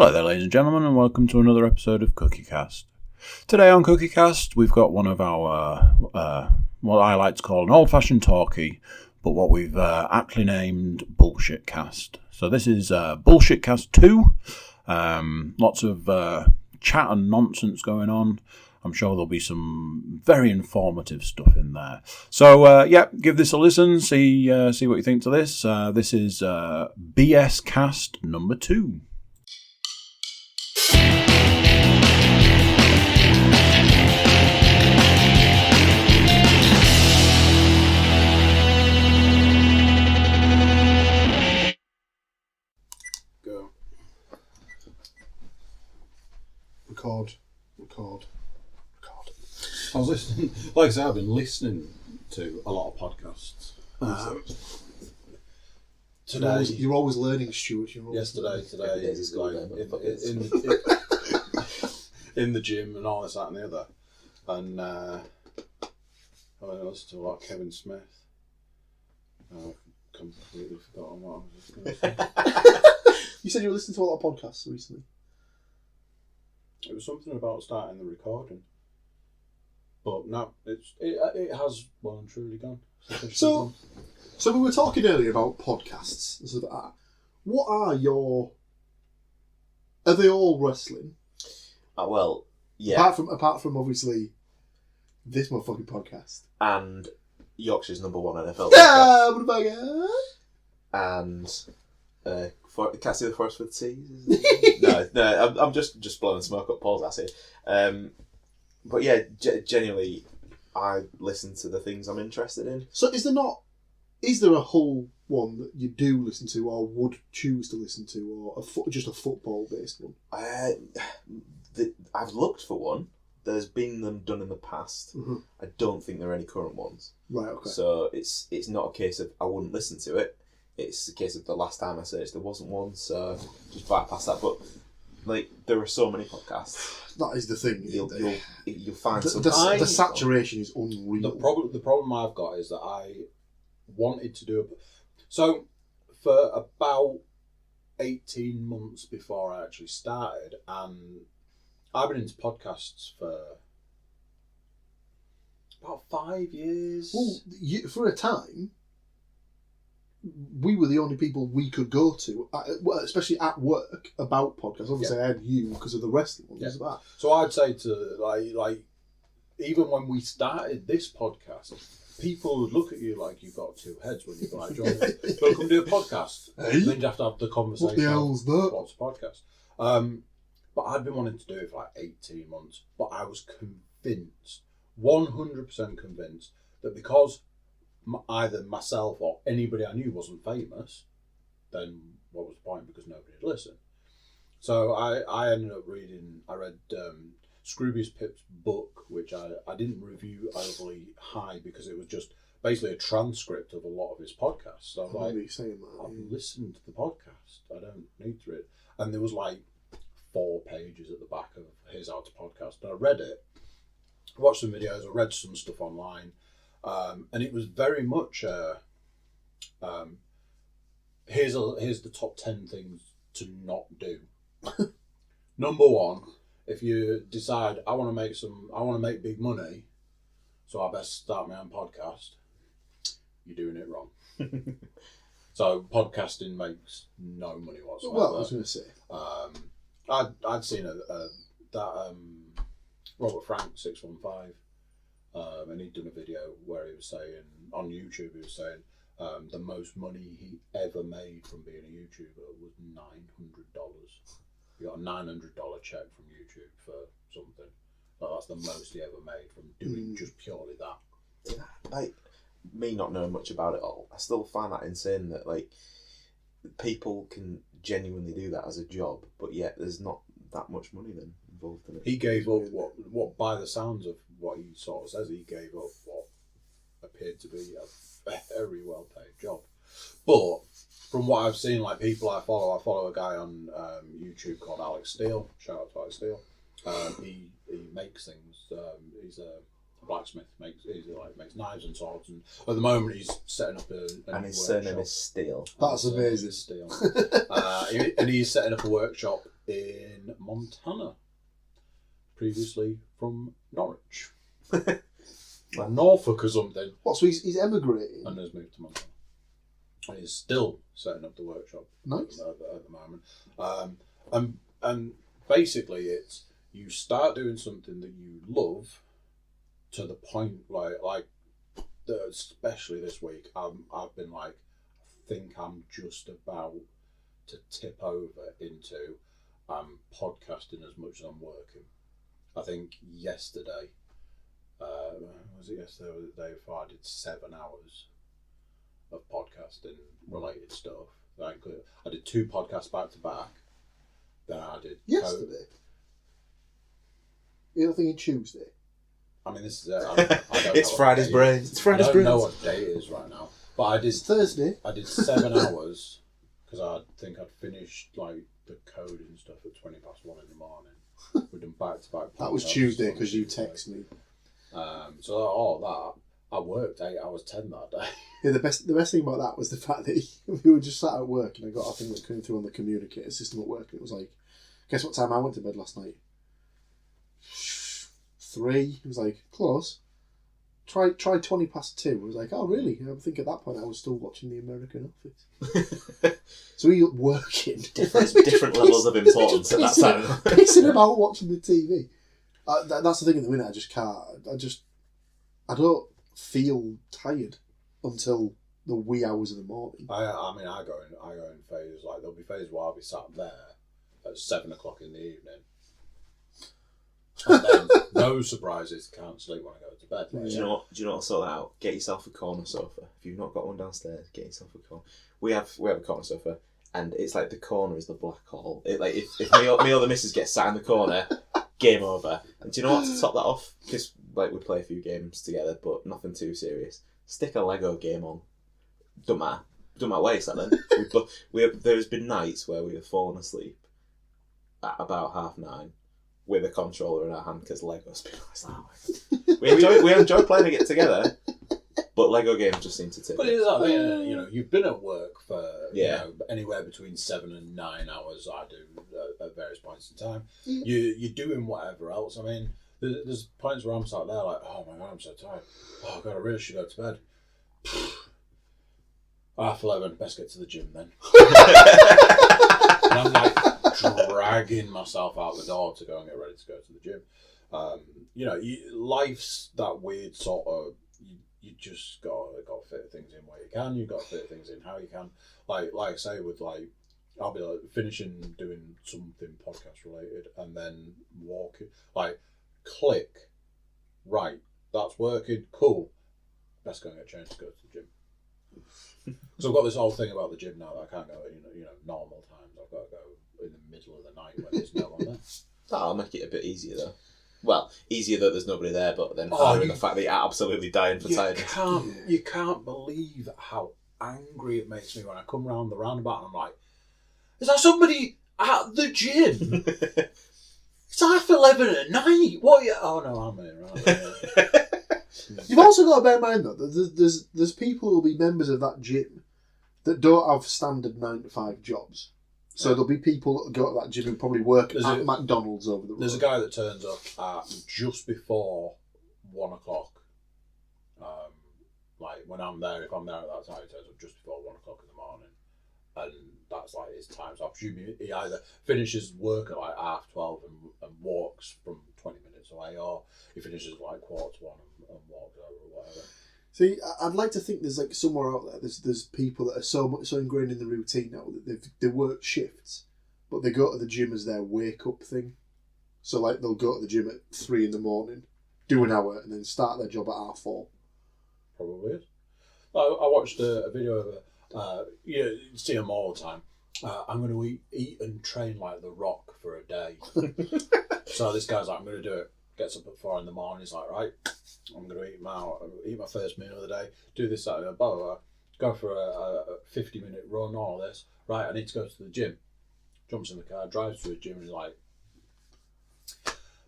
Hello there, ladies and gentlemen, and welcome to another episode of Cookiecast. Today on Cookiecast, we've got one of our, what I like to call an old-fashioned talkie, but what we've aptly named Bullshit Cast. So this is Bullshit Cast 2. Lots of chat and nonsense going on. I'm sure there'll be some very informative stuff in there. So, give this a listen, see what you think to this. This is BScast number 2. Record. I was listening, like I said, I've been listening to a lot of podcasts. Today, you're always learning, Stuart. Today is like in the gym and all this, that and the other. And I listened to a lot of Kevin Smith. I've completely forgotten what I was just going to say. You said you were listening to a lot of podcasts recently. It was something about starting the recording. But no, it has well and truly gone. So we were talking earlier about podcasts and stuff like that. What are they all wrestling? Well, yeah. Apart from obviously this motherfucking podcast. And Yorkshire's number one NFL podcast. And can't see the forest for the seas. No, I'm just blowing smoke up Paul's ass here. But yeah, genuinely, I listen to the things I'm interested in. So is there a whole one that you do listen to or would choose to listen to, or just a football-based one? I've looked for one. There's been them done in the past. Mm-hmm. I don't think there are any current ones. Right, okay. So it's not a case of I wouldn't listen to it. It's a case of the last time I searched there wasn't one, so just bypass that. But there are so many podcasts. That is the thing. You'll find something. The saturation is unreal. The problem I've got is that I wanted to do it. So for about 18 months before I actually started, and I've been into podcasts for about 5 years. Well, for a time, we were the only people we could go to, especially at work, about podcasts. Obviously, I had you because of the wrestling ones. Yeah. That. So I'd say to like even when we started this podcast, people would look at you like you've got two heads when you're like, "John, come do a podcast." Hey? Then you'd have to have the conversation. What the hell's that? What's a podcast? But I'd been wanting to do it for like 18 months. But I was convinced, 100% convinced, that because either myself or anybody I knew wasn't famous, then what was the point? Because nobody would listen. So I ended up I read Scroobius Pip's book, which I didn't review overly high because it was just basically a transcript of a lot of his podcasts. So I've listened to the podcast. I don't need to read. And there was 4 pages at the back of his How to Podcast. And I read it, watched some videos, I read some stuff online. And it was very much here's the top 10 things to not do. Number 1, if you decide I want to make big money, so I best start my own podcast, you're doing it wrong. So podcasting makes no money whatsoever. Well, I was going to say, I'd seen that Robert Frank 615. And he'd done a video where he was saying, on YouTube, the most money he ever made from being a YouTuber was $900. He got a $900 check from YouTube for something. That's the most he ever made from doing just purely that. Me not knowing much about it all, I still find that insane that people can genuinely do that as a job, but yet there's not that much money then involved in it. He gave up what by the sounds of what he sort of says, he gave up what appeared to be a very well paid job. But from what I've seen, people I follow a guy on YouTube called Alex Steele. Shout out to Alex Steele. He makes things. He's a blacksmith. Makes knives and swords. And at the moment, he's setting up a and his surname is Steele. That's amazing. Steele. And he's setting up a workshop in Montana. Previously from Norwich. Or Norfolk or something. What, so he's emigrating? And has moved to Montana. And he's still setting up the workshop Nice. at the moment. And basically it's, you start doing something that you love to the point like especially this week, I've been like, I think I'm just about to tip over into podcasting as much as I'm working. I think yesterday, was it yesterday or the day before, I did 7 hours of podcasting related stuff. I did 2 podcasts back to back. Then I did yesterday. You don't think it's Tuesday? I mean, this is it. I don't It's know Friday's brains. It's Friday's brains. I don't know what day it is right now. But I did It's Thursday. I did 7 hours because I think I'd finished like the code and stuff at 1:20 in the morning. We've done back to back. That was Tuesday because you texted me. So all that, I worked 8 hours 10 that day. Yeah, the best thing about that was the fact that we were just sat at work and I got a thing that came through on the communicator system at work and it was like, guess what time I went to bed last night? 3. It was like, close. Try 20 past 2. I was like, oh really? I think at that point I was still watching The American Office. So we were working. Different levels of importance at that time. Pissing about watching the TV. That's the thing at the minute, I just can't. I don't feel tired until the wee hours of the morning. I mean, I go in phases. Like there'll be phases where I'll be sat there at 7 o'clock in the evening. And then, no surprises, can't sleep when I go to bed. Do you know what will sort that out? Get yourself a corner sofa. If you've not got one downstairs, get yourself a corner. We have a corner sofa, and it's like the corner is the black hole. It, like if me or the missus get sat in the corner, game over. And do you know what, to top that off? Because like we play a few games together, but nothing too serious. Stick a Lego game on. Don't matter where you sat then. There's been nights where we have fallen asleep at about 9:30. With a controller in our hand because Lego's been we enjoy playing it together, but Lego games just seem to tip. But it is that thing, you know, you've been at work for Yeah. you know, anywhere between 7 and 9 hours. I do at various points in time. Mm. You're doing whatever else. I mean, there's points where I'm sat there like, oh my god, I'm so tired. Oh god, I really should go to bed. 11:30, best get to the gym then. And I'm like dragging myself out the door to go and get ready to go to the gym. You know, life's that weird sort of. You just got to fit things in where you can. You got to fit things in how you can. Like I say, with like, I'll be like finishing doing something podcast related and then walking. Like, click, right? That's working. Cool. Best go and get changed to go to the gym. So I've got this whole thing about the gym now that I can't go. You know, normal times. I've got to go in the middle of the night when there's no one there. That'll make it a bit easier though. Well, easier that there's nobody there, but then harder the fact that you're absolutely dying for tiredness. You can't believe how angry it makes me when I come round the roundabout and I'm like, is there somebody at the gym? It's 11:30 at night. What? Oh no, I'm in. Right. You've also got to bear in mind though that there's people who will be members of that gym that don't have standard 9 to 5 jobs. So there'll be people that go to that gym and probably work at McDonald's over the road. There's a guy that turns up at just before 1 o'clock. Like when I'm there, if I'm there at that time, he turns up just before 1 o'clock in the morning, and that's like his time. So I presume he either finishes work at like 12:30 and walks from 20 minutes away, or he finishes at like 1:45 and walks over or whatever. See, I'd like to think there's like somewhere out there. There's people that are so ingrained in the routine now that they work shifts, but they go to the gym as their wake up thing. So like they'll go to the gym at 3 in the morning, do an hour, and then start their job at 4:30. Probably is. I watched a video of you see them all the time. I'm going to eat and train like The Rock for a day. So this guy's like, I'm going to do it. Gets up at 4 in the morning. He's like, right, I'm going to eat my first meal of the day. Do this, that, and blah, blah, blah. Go for a 50-minute run. All this. Right, I need to go to the gym. Jumps in the car, drives to the gym, and he's like,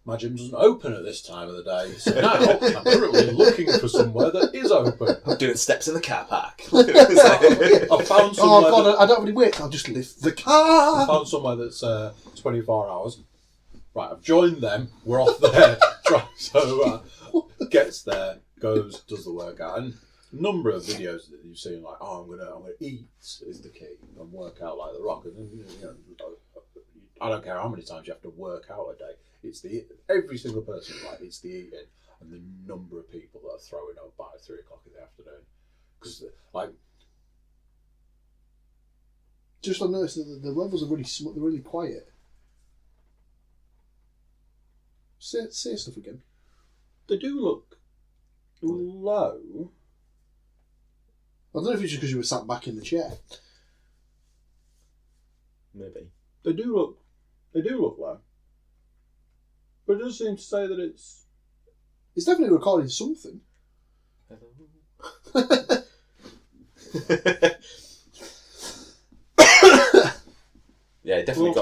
my gym doesn't open at this time of the day. So now I'm currently looking for somewhere that is open. I'm doing steps in the car park. I found somewhere. Oh God, I don't have any weight. I'll just lift the car. I found somewhere that's 24 hours. Right, I've joined them. We're off there. So gets there, goes, does the workout, and a number of videos that you've seen, like, I'm gonna eat is the key, and work out like the Rock. And I don't care how many times you have to work out a day. It's every single person, like, it's the eating, and the number of people that are throwing up by 3 o'clock in the afternoon, because like. Just I noticed that the levels are they're really quiet. Say stuff again. They do look low. I don't know if it's just because you were sat back in the chair. Maybe. They do look low. But it does seem to say that it's definitely recording something. Yeah, it definitely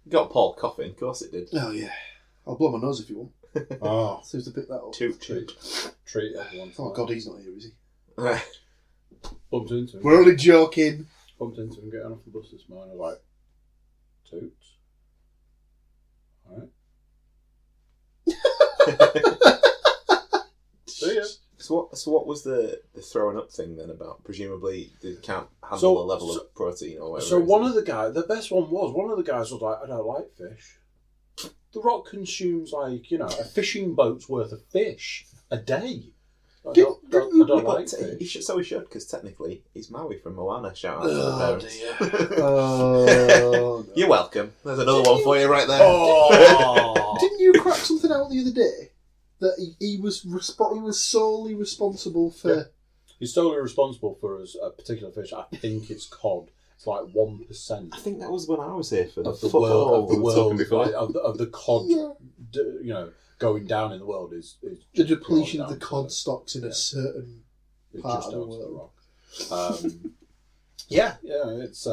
got Paul coughing. Of course it did. Oh yeah. I'll blow my nose if you want. oh Seems to pick that up. Toot. treat everyone. Oh God, he's not here, is he? Bumped into him. We're only joking. Bumped into him getting off the bus this morning. I was like, toots. Alright. See ya. So what was the throwing up thing then about? Presumably they can't handle the level of protein or whatever. So one of the guys, the best one of the guys was like, I don't like fish. The Rock consumes like, a fishing boat's worth of fish a day. I don't like fish. He should, because technically he's Maui from Moana. Shout out to the parents. Dear. Oh, no. You're welcome. There's another one for you right there. Oh. Didn't you crack something out the other day that he was solely responsible for? Yeah. He's solely responsible for a particular fish. I think it's cod. It's like 1%. I think that was when I was here for of the world. before. Of the cod, going down in the world is The depletion of the cod stocks in a certain part of the world. It's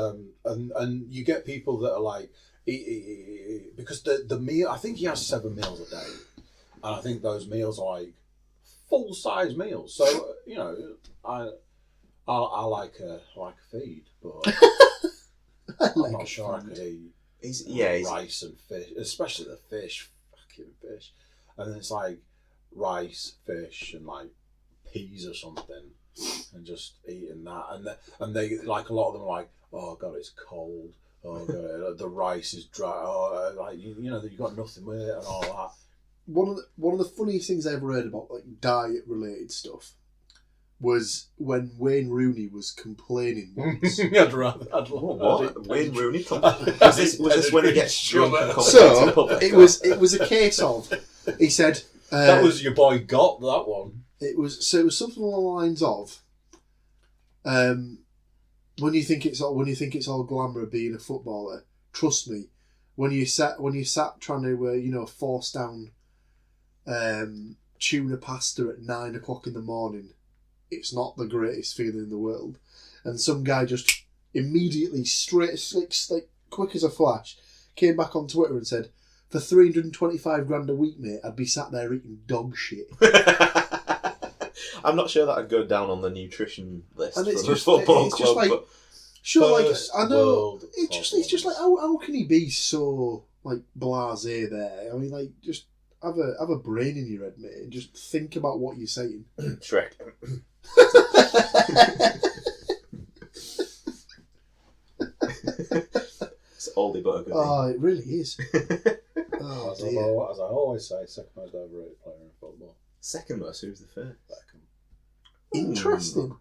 and you get people that are like, because the meal. I think he has 7 meals a day, and I think those meals are like full size meals. So I like a feed, but I'm not sure I could eat. Rice and fish, especially the fish, fucking fish. And then it's like rice, fish, and like peas or something, and just eating that. And they like, a lot of them are like, oh God, it's cold. Oh God, the rice is dry. Oh, like you've got nothing with it and all that. One of the funniest things I ever heard about like diet related stuff was when Wayne Rooney was complaining once. I'd rather. What? Wayne Rooney? Was this when he gets drunk and comes So into the public? it was a case of, he said that was your boy got that one. It was something along the lines of, when you think it's all glamour of being a footballer, trust me, when you sat trying to force down tuna pasta at 9 o'clock in the morning, it's not the greatest feeling in the world. And some guy just immediately, like quick as a flash, came back on Twitter and said, for 325 grand a week, mate, I'd be sat there eating dog shit. I'm not sure that I'd go down on the nutrition list And for it's the just football it's club. just like, but sure, like First I know world it's just like how can he be so like blasé there? I mean, like, just have a brain in your head, mate, and just think about what you're saying. Shrek. It's oldie but a goodie. Oh, it really is. Oh, dear. As I always say, second most overrated player in football. Second most, who's the first? Beckham. Interesting.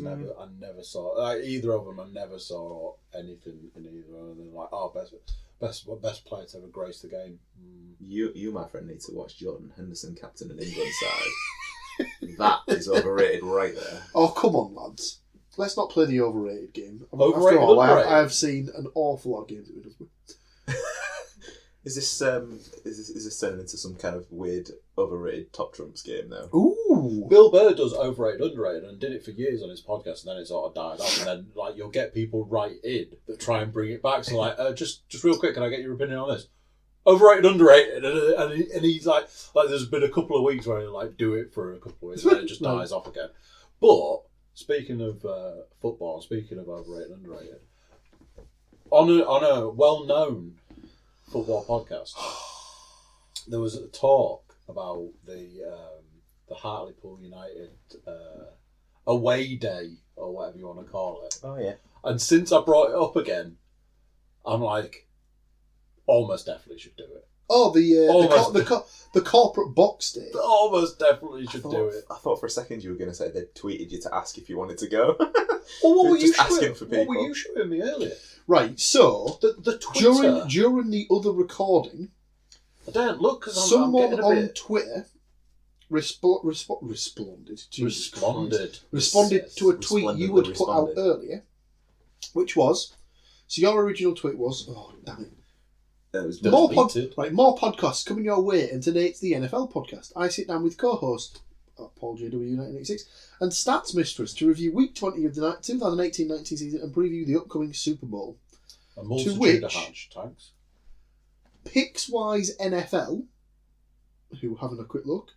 I never saw either of them. I never saw anything in either of them. Like, best player to ever grace the game. You, my friend, need to watch Jordan Henderson, captain of England side. That is overrated right there. Oh, come on, lads. Let's not play the overrated game. Overrated, After all, underrated. I have seen an awful lot of games with Middlesbrough. Is this turning into some kind of weird overrated top trumps game now? Ooh. Bill Burr does overrated, underrated, and did it for years on his podcast, and then it sort of died off. And then, like, you'll get people write in that try and bring it back. So, like, just real quick, can I get your opinion on this? overrated, underrated, and he's like there's been a couple of weeks where he'll do it for a couple of weeks and then it just dies off again. But speaking of football, speaking of overrated, underrated, on a well-known football podcast, there was a talk about the Hartlepool United away day or whatever you want to call it. Oh yeah. And since I brought it up again, I'm like, almost definitely should do it. Oh, the corporate box day. Almost definitely should do it. I thought for a second you were going to say they tweeted you to ask if you wanted to go. Well, what were you asking for people? What were you showing me earlier? Right, so The Twitter. during the other recording, I don't look because I'm someone getting a on bit Twitter responded. Jesus Christ. Responded to a tweet you had put out earlier, which was, so your original tweet was, oh damn it. It was More deleted. more podcasts coming your way, and today it's the NFL podcast. I sit down with co-host Paul JW 1986 and Stats Mistress to review Week 20 of the 2018-19 season and preview the upcoming Super Bowl. a multitude which- of hashtags. Pickswise NFL, who having a quick look,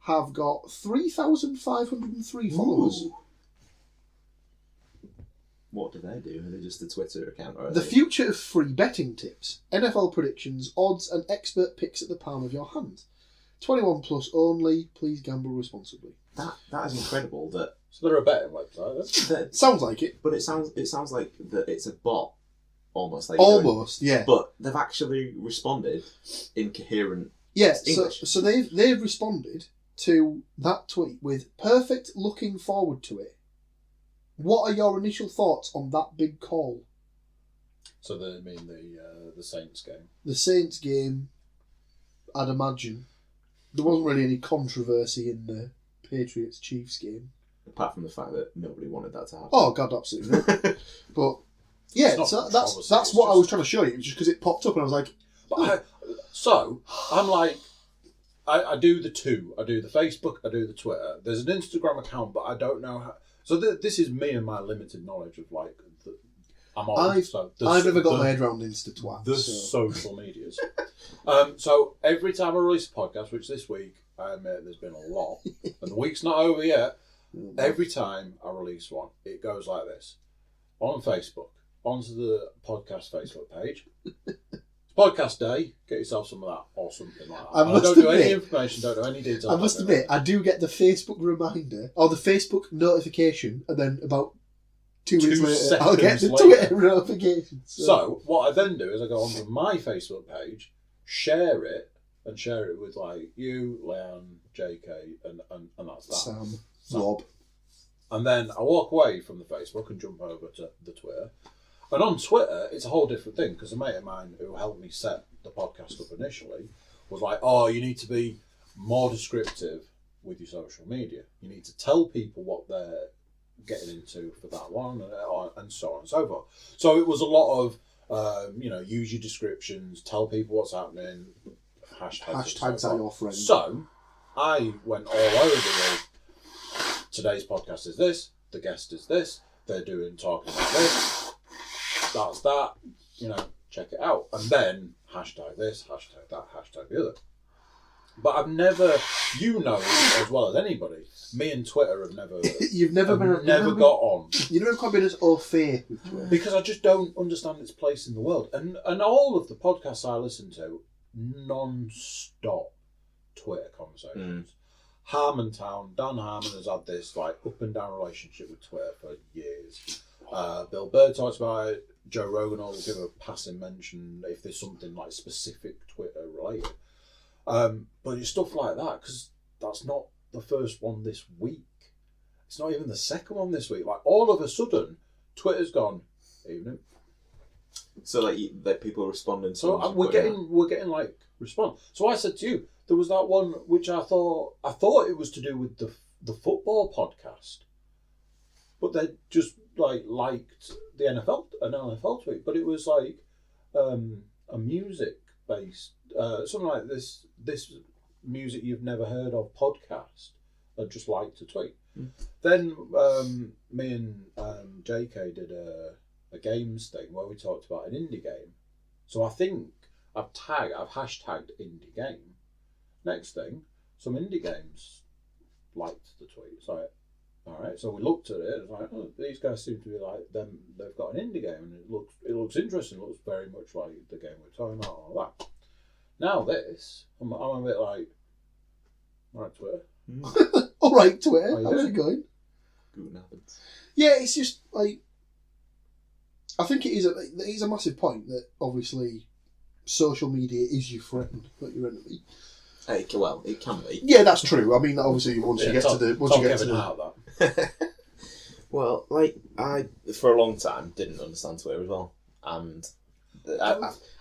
have got 3,503 followers. Ooh. What do they do? Are they just a Twitter account? Or are The they... future of free betting tips, NFL predictions, odds, and expert picks at the palm of your hand. 21 plus only. Please gamble responsibly. That is incredible. That So they're a betting website. Then. Sounds like it. but it sounds like that it's a bot almost. Like Almost, yeah. But they've actually responded in coherent. Yeah, English. so they've responded to that tweet with perfect looking forward to it. What are your initial thoughts on that big call? So they mean the Saints game. The Saints game, I'd imagine. There wasn't really any controversy in the Patriots-Chiefs game. Apart from the fact that nobody wanted that to happen. Oh, God, absolutely not. But, yeah, It's not so controversy, that's it's what I just- was trying to show you, just because it popped up and I was like, But I'm like, I do the two. I do the Facebook, I do the Twitter. There's an Instagram account, but I don't know how. So this is me and my limited knowledge of I'm on. I've never got my head around Insta-twat. The so. social medias. So every time I release a podcast, which this week I admit there's been a lot, and the week's not over yet. Every time I release one, it goes like this: on Facebook, onto the podcast Facebook page. It's podcast day. Get yourself some of that or something like that. I don't do any information. Don't do any details. I must admit, I do get the Facebook reminder or the Facebook notification, and then about 2 minutes later, I'll get the Twitter notification. So what I then do is I go onto my Facebook page, share it with you, Leanne, JK, and that's that. Sam, Rob. And then I walk away from the Facebook and jump over to the Twitter. And on Twitter, it's a whole different thing because a mate of mine who helped me set the podcast up initially was like, oh, you need to be more descriptive with your social media. You need to tell people what they're getting into for that one and so on and so forth. So it was a lot of, use your descriptions, tell people what's happening, hashtags are your friend. So I went all over with today's podcast is this, the guest is this, they're talking about this. That's that, check it out. And then hashtag this, hashtag that, hashtag the other. But I've never, as well as anybody, me and Twitter have never got on. You've never quite been as au fait with Twitter. Because I just don't understand its place in the world. And all of the podcasts I listen to, non-stop Twitter conversations. Harmontown, Dan Harmon has had this up and down relationship with Twitter for years. Bill Burr talks about it. Joe Rogan will give a passing mention if there's something specific Twitter related. But it's stuff like that because that's not the first one this week. It's not even the second one this week. All of a sudden, Twitter's gone. Evening. So that people responding. So we're getting response. So I said to you, there was that one which I thought it was to do with the football podcast, but they just liked the an NFL tweet, but it was a music based something like this music you've never heard of podcast. I just liked a tweet. Then me and JK did a games thing where we talked about an indie game. So I think I've hashtagged indie game. Next thing, some indie games liked the tweet. It's like, all right, so we looked at it. It's like, oh, these guys seem to be like them. They've got an indie game, and it looks interesting. It looks very much like the game we're talking about. All that. Now this, I'm a bit like, all right, Twitter. All right, Twitter. Oh, yeah. How's it going? Good happens. Yeah, it's just like, I think it is a massive point that obviously social media is your friend, not your enemy. It can be. Yeah, that's true. I mean, obviously, once you get to the Well, like I for a long time didn't understand Twitter as well, and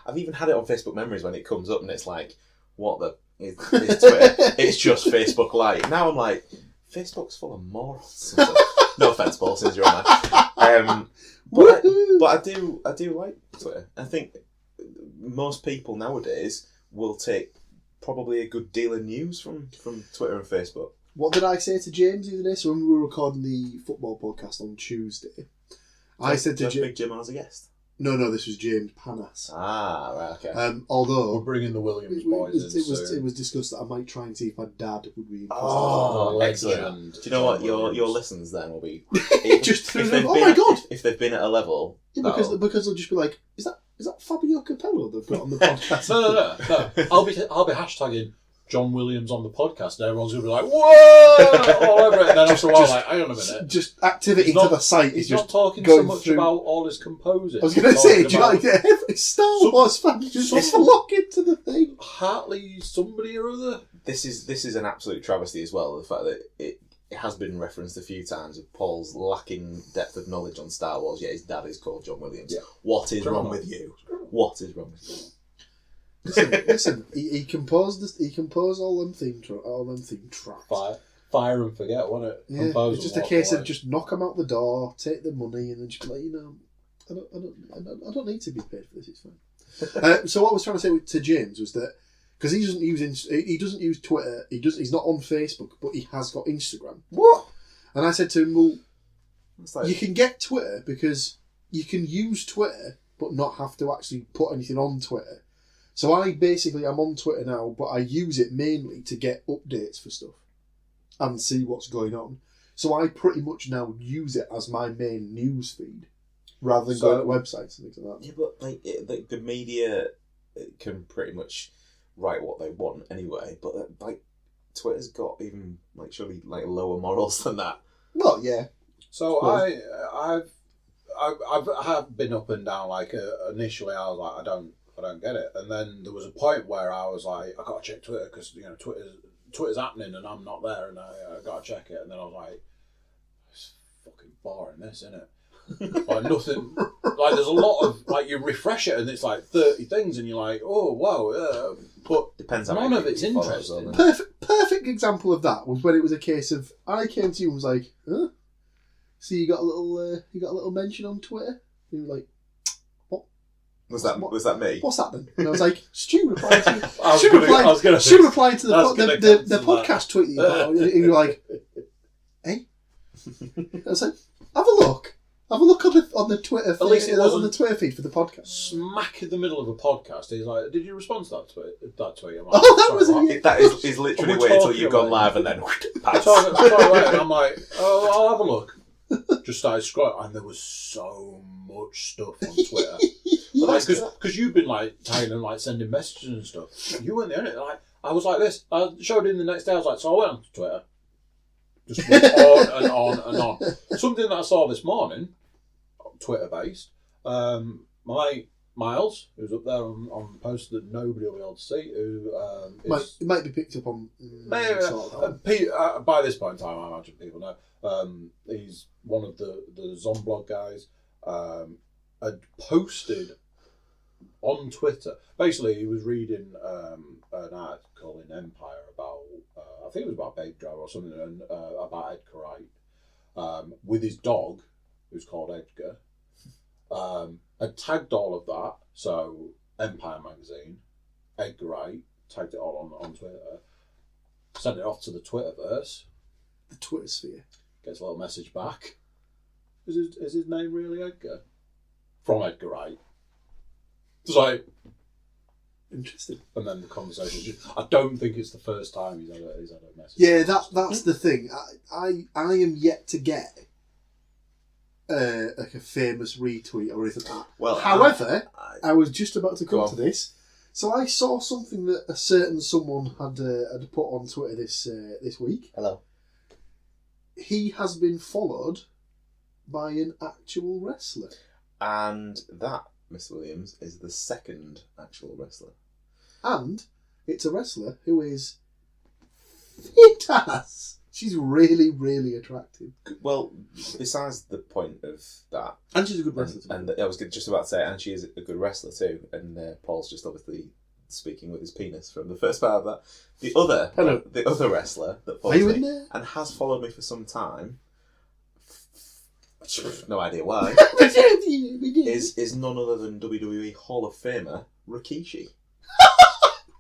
I've even had it on Facebook Memories when it comes up, and it's like, what the is Twitter? It's just Facebook Lite. Now I'm like, Facebook's full of morons. No offense, Paul, since you're on there. But I do like Twitter. I think most people nowadays will take probably a good deal of news from Twitter and Facebook. What did I say to James the other day? So when we were recording the football podcast on Tuesday, I said to Big Jim as a guest. No, this was James Panas. Ah, right, okay. Although we're bringing the Williams boys it was discussed that I might try and see if my dad would be interested. Oh, excellent! Legend. Do you know what your listeners then will be? Just through them. Oh my god! If they've been at a level, yeah, because they'll just be like, is that Fabio Capello they've got on the podcast? No. I'll be hashtagging John Williams on the podcast, and everyone's gonna be like, whoa, all over it. And then after a while, like, hang on a minute. Just activity to the site. He's just not talking so much about all his composers. I was going to say, do you like every Star Wars fan just flock into the thing? Hartley, somebody or other. This is an absolute travesty as well. The fact that it has been referenced a few times of Paul's lacking depth of knowledge on Star Wars. Yet his dad is called John Williams. Yeah. What is wrong with you? What is wrong with you? Listen. He composed all them theme tracks. Fire and forget, wasn't it? Yeah, it's just a case of just knock them out the door, take the money, and then just be like, I don't need to be paid for this. It's fine. So what I was trying to say to James was that because he doesn't use Twitter, he's not on Facebook, but he has got Instagram. What? And I said to him, well, you can get Twitter because you can use Twitter but not have to actually put anything on Twitter. So I'm on Twitter now, but I use it mainly to get updates for stuff and see what's going on. So I pretty much now use it as my main news feed rather than going to websites and things like that. Yeah, but like the media can pretty much write what they want anyway. But like Twitter's got even surely lower morals than that. Well, yeah. So I have been up and down. Initially, I was like, I don't get it, and then there was a point where I was like, I gotta check Twitter because Twitter's happening and I'm not there, and I gotta check it, and then I was like, it's fucking boring, this, isn't it? Like nothing. Like there's a lot of you refresh it and it's like 30 things, and you're like, oh wow, but depends. None of it's interesting. Perfect example of that was when it was a case of I came to you and was like, huh? So you got a little mention on Twitter, and you were like. Was that me? What's that then? And I was like, Stu replied to the podcast tweet that you got. And you were like, hey? I was like, have a look on the Twitter feed, on the Twitter feed for the podcast. Smack in the middle of a podcast. He's like, did you respond to that tweet? I'm like, that is literally wait until you've gone live and then pass. And I'm like, oh, I'll have a look. Just started scrolling, and there was so much stuff on Twitter. Because you've been tagging and sending messages and stuff. You weren't there, innit? I was like this. I showed him the next day. I was like, so I went on Twitter. Just went on and on and on. Something that I saw this morning, Twitter based. My Miles, who's up there on the post that nobody will be able to see, who it might be picked up on. By this point in time, I imagine people know. He's one of the Zomblog guys. Had posted on Twitter. Basically, he was reading an article in Empire about, I think it was about Babe Driver or something, and about Edgar Wright, with his dog, who's called Edgar. Had tagged all of that, so Empire magazine, Edgar Wright, tagged it all on Twitter, sent it off to the Twitterverse. The Twitter sphere. Gets a little message back. Is his name really Edgar? From Edgar Wright. It's like, Interesting. And then the conversation. I don't think it's the first time he's had a message. Yeah, that's the thing. I am yet to get like a famous retweet or anything like that. Well, however, I was just about to Go come to this. So I saw something that a certain someone had put on Twitter this week. Hello. He has been followed by an actual wrestler. And that, Mr. Williams, is the second actual wrestler. And it's a wrestler who is fit ass. She's really, really attractive. Well, besides the point of that... And she's a good wrestler. And I was just about to say, and she is a good wrestler too. And Paul's just obviously speaking with his penis from the first part of that. The other wrestler that follows me and has followed me for some time, no idea why, is none other than WWE Hall of Famer Rikishi.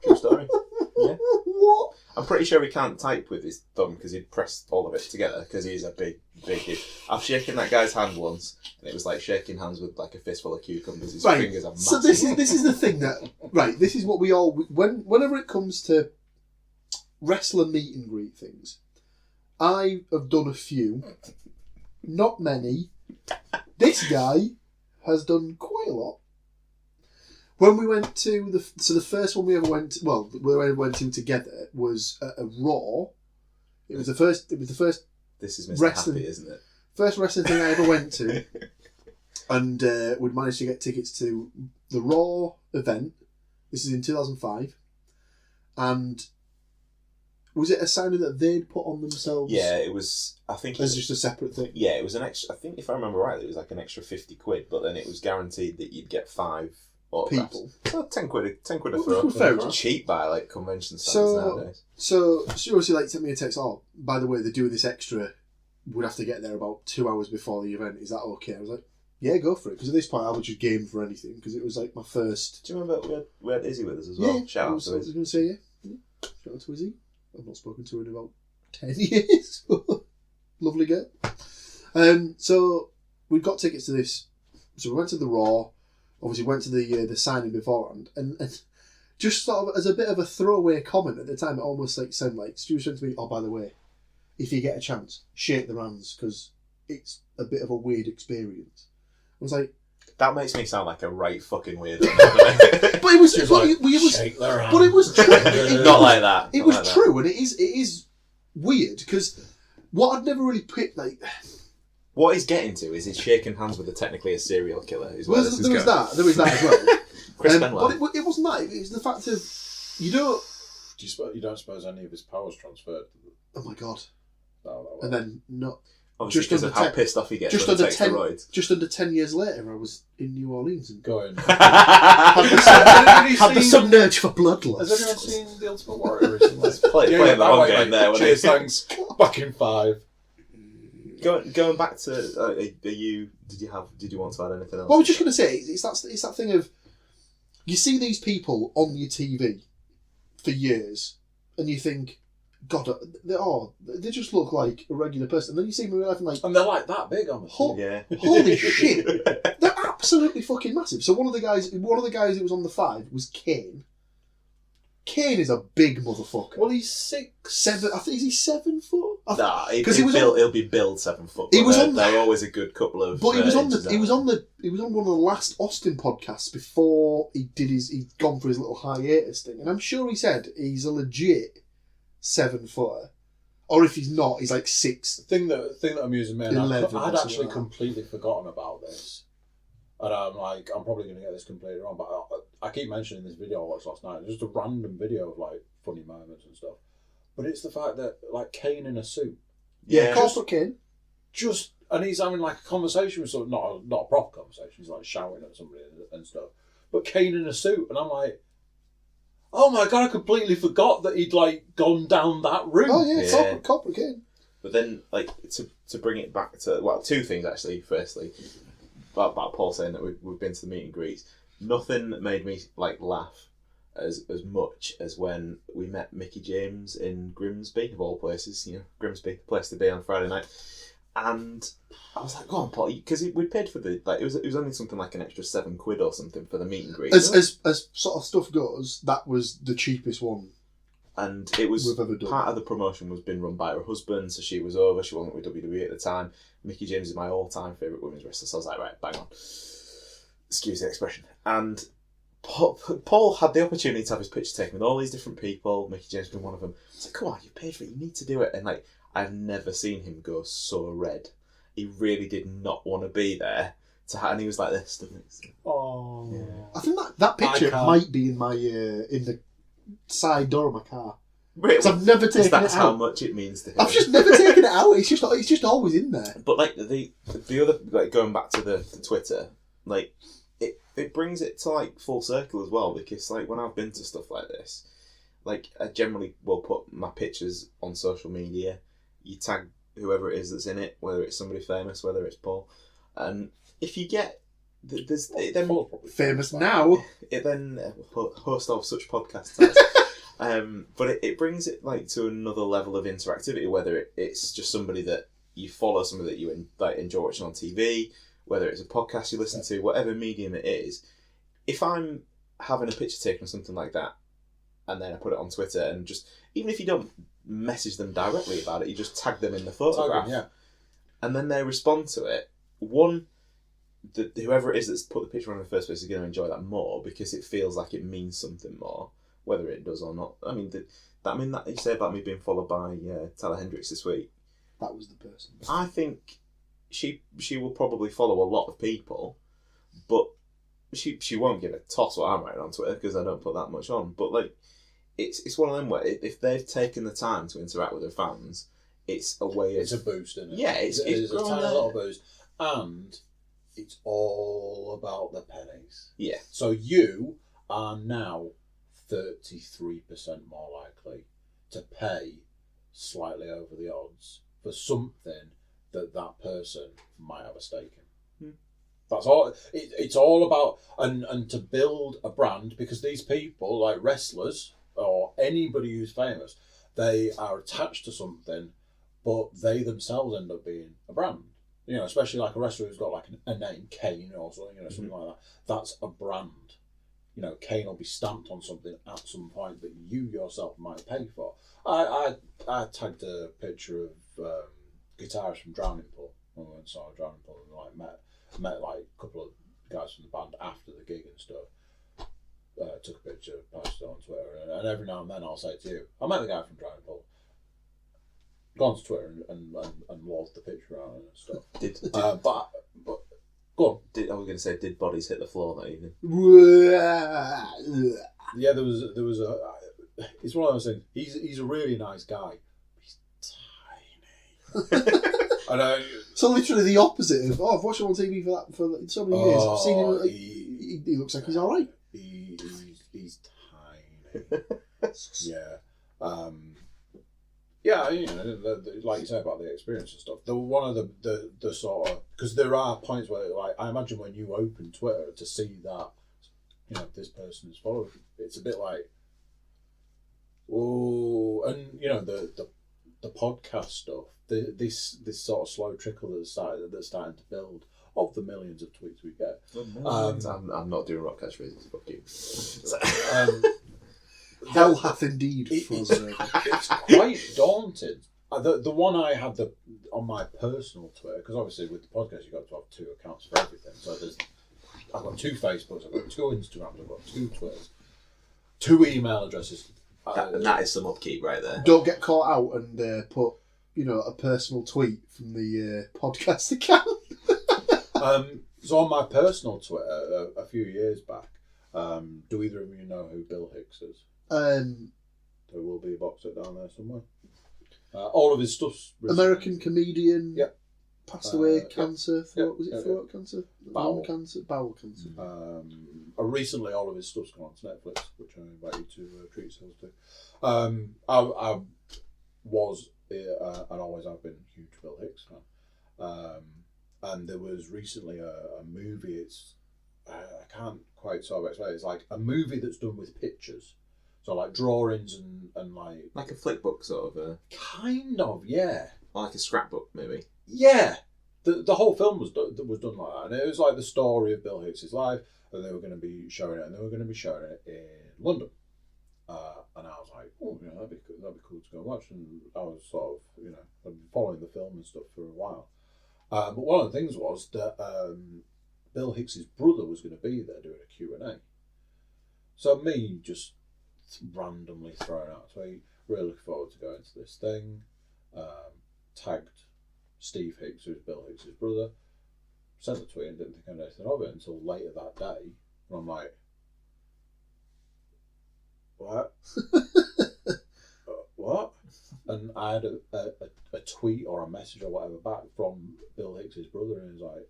True story. Yeah. What? I'm pretty sure he can't type with his thumb because he'd pressed all of it together because he's a big kid. I've shaken that guy's hand once and it was like shaking hands with like a fistful of cucumbers. His fingers are massive. So this is the thing that this is what we all whenever it comes to wrestler meet and greet things, I have done a few, not many. This guy has done quite a lot. When we went to the first one we ever went to together was at a Raw. It was the first. This is Mr. Wrestling, Happy, isn't it? First wrestling thing I ever went to, and we'd managed to get tickets to the Raw event. This is in 2005, and was it a signing that they'd put on themselves? Yeah, it was. I think as just a separate thing. Yeah, it was an extra. I think if I remember rightly, it was like an extra £50, but then it was guaranteed that you'd get 5 autographs. People. So £10 a throw. Fair It's enough. cheap by like convention standards nowadays. So she obviously sent me a text. Oh, by the way, they're doing this extra. We'd have to get there about 2 hours before the event. Is that okay? I was like, yeah, go for it. Because at this point, I was just game for anything. Because it was like my first. Do you remember we had Izzy with us as well? Yeah, Shout I out was to going Izzy. to say shout out to Izzy. I've not spoken to her in about 10 years. Lovely girl. So we got tickets to this. So we went to the Raw. Obviously went to the signing beforehand, and just sort of as a bit of a throwaway comment at the time, it almost like sounded like Stuart said to me, "Oh, by the way, if you get a chance, shake their hands because it's a bit of a weird experience." I was like, that makes me sound like a right fucking weirdo. but it was Just but like, it was shake their hand. but it was true. Not like that. It Not was like that. true, and it is weird because what I'd never really picked like. What he's getting to is he's shaking hands with technically a serial killer. Is where There this was is going. that. There was that as well. Chris Benoit. But it wasn't that. It was the fact of you don't. You don't suppose any of his powers transferred to Oh my god! no. And then not Obviously, just because of under how 10 pissed off he gets just when he under takes 10 steroids. just under 10 years later, I was in New Orleans and going. had the some urge for bloodlust. Has anyone seen The Ultimate Warrior recently? Playing the wrong game there. wasn't Cheers, he? thanks. Back in 5. Going back to, did you want to add anything else? What I was just going to say, it's that thing of you see these people on your TV for years, and you think, God, they just look like a regular person. And then you see them in real life and like, And they're like that big on the Yeah. holy shit, they're absolutely fucking massive. So one of the guys who was on the 5 was Kane. Kane is a big motherfucker. Well, he's 6'7". I think is he 7 foot? Nah, he'll be billed 7 foot. He was on they're always a good couple of. But he was on inches he was out. on one of the last Austin podcasts before he'd gone for his little hiatus thing, and I'm sure he said he's a legit 7 footer, or if he's not, he's like 6. The thing that amuses me, and 11 or I'd something actually like that. completely forgotten about this, and I'm like, I'm probably going to get this completely wrong, but I keep mentioning this video I watched last night. It's just a random video of like funny moments and stuff, but it's the fact that like Kane in a suit, Yeah. Corporate Kane. and he's having like a conversation with someone, not a proper conversation. He's like shouting at somebody and stuff, but Kane in a suit, and I'm like, oh my god, I completely forgot that he'd like gone down that route. Oh yeah, Yeah. Corporate Kane. But then, like, to bring it back to, 2 things actually. Firstly, about Paul saying that we've been to the meet and greets. Nothing made me like laugh as much as when we met Mickey James in Grimsby, of all places. You know, Grimsby, place to be on Friday night. And I was like, go on, Paul, because we paid for the, like, it was only something like an extra £7 or something for the meet and greet. As sort of stuff goes, that was the cheapest one. And it was we've ever done. Part of the promotion was being run by her husband, so she was over. She wasn't with WWE at the time. Mickie James is my all-time favourite women's wrestler, so I was like, right, bang on. Excuse the expression. And Paul had the opportunity to have his picture taken with all these different people. Mickie James being one of them. It's like, come on, you paid for it. You need to do it. And like, I've never seen him go so red. He really did not want to be there. And he was like this, didn't he? Oh, yeah. I think that picture might be in my in the side door of my car. Because I've never taken it out. That's how much it means to him. I've just never taken it out. It's just always in there. But like the other, like going back to the Twitter, like it brings it to like full circle as well, because like when I've been to stuff like this, like I generally will put my pictures on social media. You tag whoever it is that's in it, whether it's somebody famous, whether it's Paul, and if you get there's it then famous now, it then host of such podcasts. But it brings it like to another level of interactivity, whether it's just somebody that you follow, somebody that you like enjoy watching on TV, whether it's a podcast you listen to, whatever medium it is. If I'm having a picture taken or something like that, and then I put it on Twitter, and just even if you don't message them directly about it, you just tag them in the photograph, and then they respond to it. One, whoever it is that's put the picture on in the first place is going to enjoy that more because it feels like it means something more. Whether it does or not. I mean, that you say about me being followed by Tyler Hendricks this week. That was the person. I think she will probably follow a lot of people, but she won't give a toss what I'm writing on Twitter because I don't put that much on. But like, it's one of them where if they've taken the time to interact with their fans, it's a way of... It's a boost, isn't it? Yeah, it's a tiny little boost. And it's all about the pennies. Yeah. So you are now 33% more likely to pay slightly over the odds for something that person might have a stake in. That's all. It's all about and to build a brand, because these people, like wrestlers or anybody who's famous, they are attached to something, but they themselves end up being a brand. You know, especially like a wrestler who's got like a name, Kane or something, something like that. That's a brand. You know, Kane will be stamped on something at some point that you yourself might pay for. I tagged a picture of guitarists from Drowning Pool when we went and saw Drowning Pool, and like met like a couple of guys from the band after the gig and stuff. Took a picture, posted it on Twitter, and every now and then I'll say to you, I met the guy from Drowning Pool. Go on to Twitter and log the picture out and stuff. But go on. I was going to say, did bodies hit the floor that evening? Yeah, there was a. It's one of those things. He's a really nice guy. He's tiny. I know. So literally the opposite of I've watched him on TV for so many years. I've seen him. Like, he looks like he's all right. He's tiny. Yeah. Yeah, you know, like you say about the experience and stuff. One of the sort of, because there are points where, like, I imagine when you open Twitter to see that, you know, this person is following, it's a bit like, oh, and you know the podcast stuff, this sort of slow trickle that's starting to build of the millions of tweets we get. I'm not doing rock catchphrases. Fuck you. Hell hath indeed. It's quite daunting. The one I had on my personal Twitter, because obviously with the podcast you've got to have 2 accounts for everything. So I've got 2 Facebooks, I've got 2 Instagrams, I've got 2 Twitters, 2 email addresses. That is some upkeep right there. Don't get caught out and put, you know, a personal tweet from the podcast account. So on my personal Twitter, a few years back, do either of you know who Bill Hicks is? There will be a box set down there somewhere. All of his stuff's American comedian. Yep. Passed away, cancer. Was it throat cancer? Bowel cancer. Bowel cancer. Recently, all of his stuff's gone on to Netflix, which I invite you to treat yourselves to. I was and always have been a huge Bill Hicks fan. And there was recently a movie. It's I can't quite sort of explain. It's like a movie that's done with pictures. So like drawings and like a flick book sort of. Kind of, yeah. Like a scrapbook, maybe. Yeah, the whole film was done like that, and it was like the story of Bill Hicks's life, and they were going to be showing it, in London, and I was like, oh, that'd be cool to go watch, and I was sort of, I'd been following the film and stuff for a while, but one of the things was that Bill Hicks's brother was going to be there doing a Q&A, so me just randomly throwing out a tweet, really looking forward to going to this thing, tagged Steve Hicks, who's Bill Hicks' brother, sent the tweet and didn't think anything of it until later that day. And I'm like, what? What? And I had a tweet or a message or whatever back from Bill Hicks' brother, and he's like,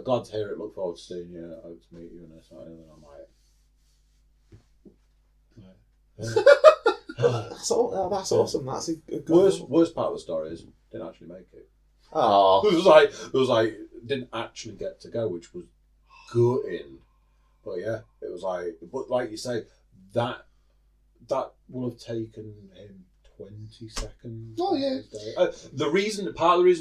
glad to hear it, look forward to seeing you, hope to meet you, and this and that. And I'm like, That's awesome. That's a good worst part of the story is didn't actually make it. Oh, It was like didn't actually get to go, which was gutting. But yeah, it was like, but like you say, that will have taken him 20 seconds. Oh yeah. Part of the reason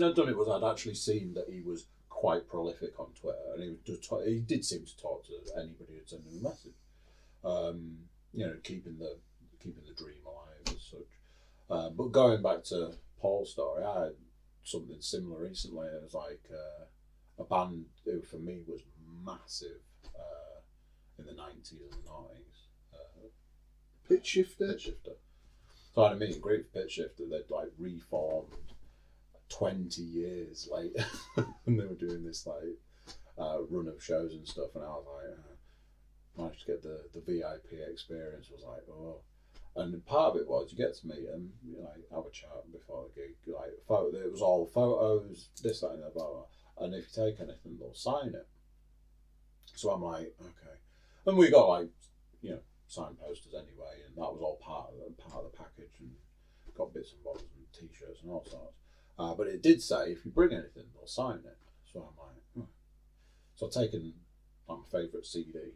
I'd done it was I'd actually seen that he was quite prolific on Twitter, and he did seem to talk to anybody who'd send him a message. Keeping the dream alive as such. But going back to Paul's story, I had something similar recently. It was like a band who for me was massive in the 90s and 90s. Pitch Shifter. So I had a meet and greet for Pitch Shifter. They'd like reformed 20 years later, and they were doing this like run of shows and stuff. And I was like, managed to get the VIP experience. Was like, oh. And part of it was you get to meet them, have a chat before the gig. It was all photos, this, that, and that, blah, blah. And if you take anything, they'll sign it. So I'm like, okay. And we got signed posters anyway, and that was all part of the package, and got bits and bobs and t-shirts and all sorts. But it did say if you bring anything, they'll sign it. So I'm like, So I've taken my favourite CD.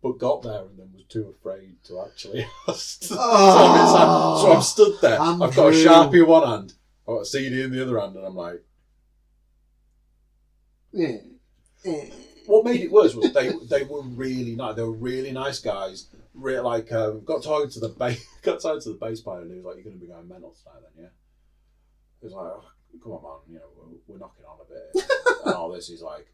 But got there and then was too afraid to actually ask. So I'm stood there. Andrew. I've got a Sharpie in one hand, I've got a CD in the other hand, and I'm like, What made it worse was they were really nice. They were really nice guys. Got talking to the bass player, and he was like, "You're going to be going mental tonight, then, yeah?" He was like, oh, "Come on, man. We're knocking on a bit and all this." He's like,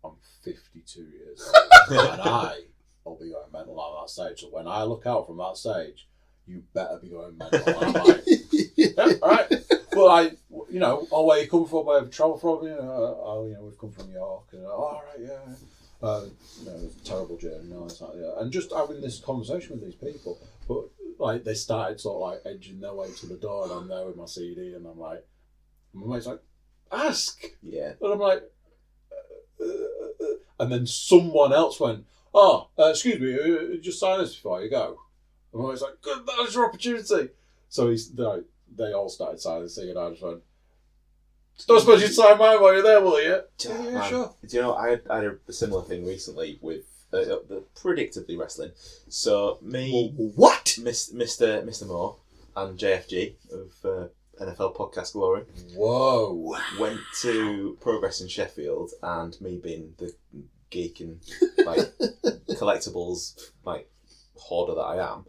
I'm 52 years old and I'll be going mental on that stage. So when I look out from that stage, you better be going mental. And I'm like, yeah, all right. Well, where you come from, where you travel from, we've come from York. And, all right, yeah. It was a terrible journey. And just having this conversation with these people, but like they started sort of like edging their way to the door, and I'm there with my CD, and I'm like, my mate's like, ask. Yeah. And I'm like, and then someone else went, "Oh, excuse me, just sign this before you go." And I was like, "Good, that was your opportunity." So they all started signing, and I just went, "Don't suppose you'd sign mine while you're there, will you?" Yeah, sure. Do you know, I had a similar thing recently with the predictably wrestling. So me, what? Mr. Moore and JFG of NFL Podcast Glory. Whoa. Went to Progress in Sheffield, and me being the geek and collectibles hoarder that I am,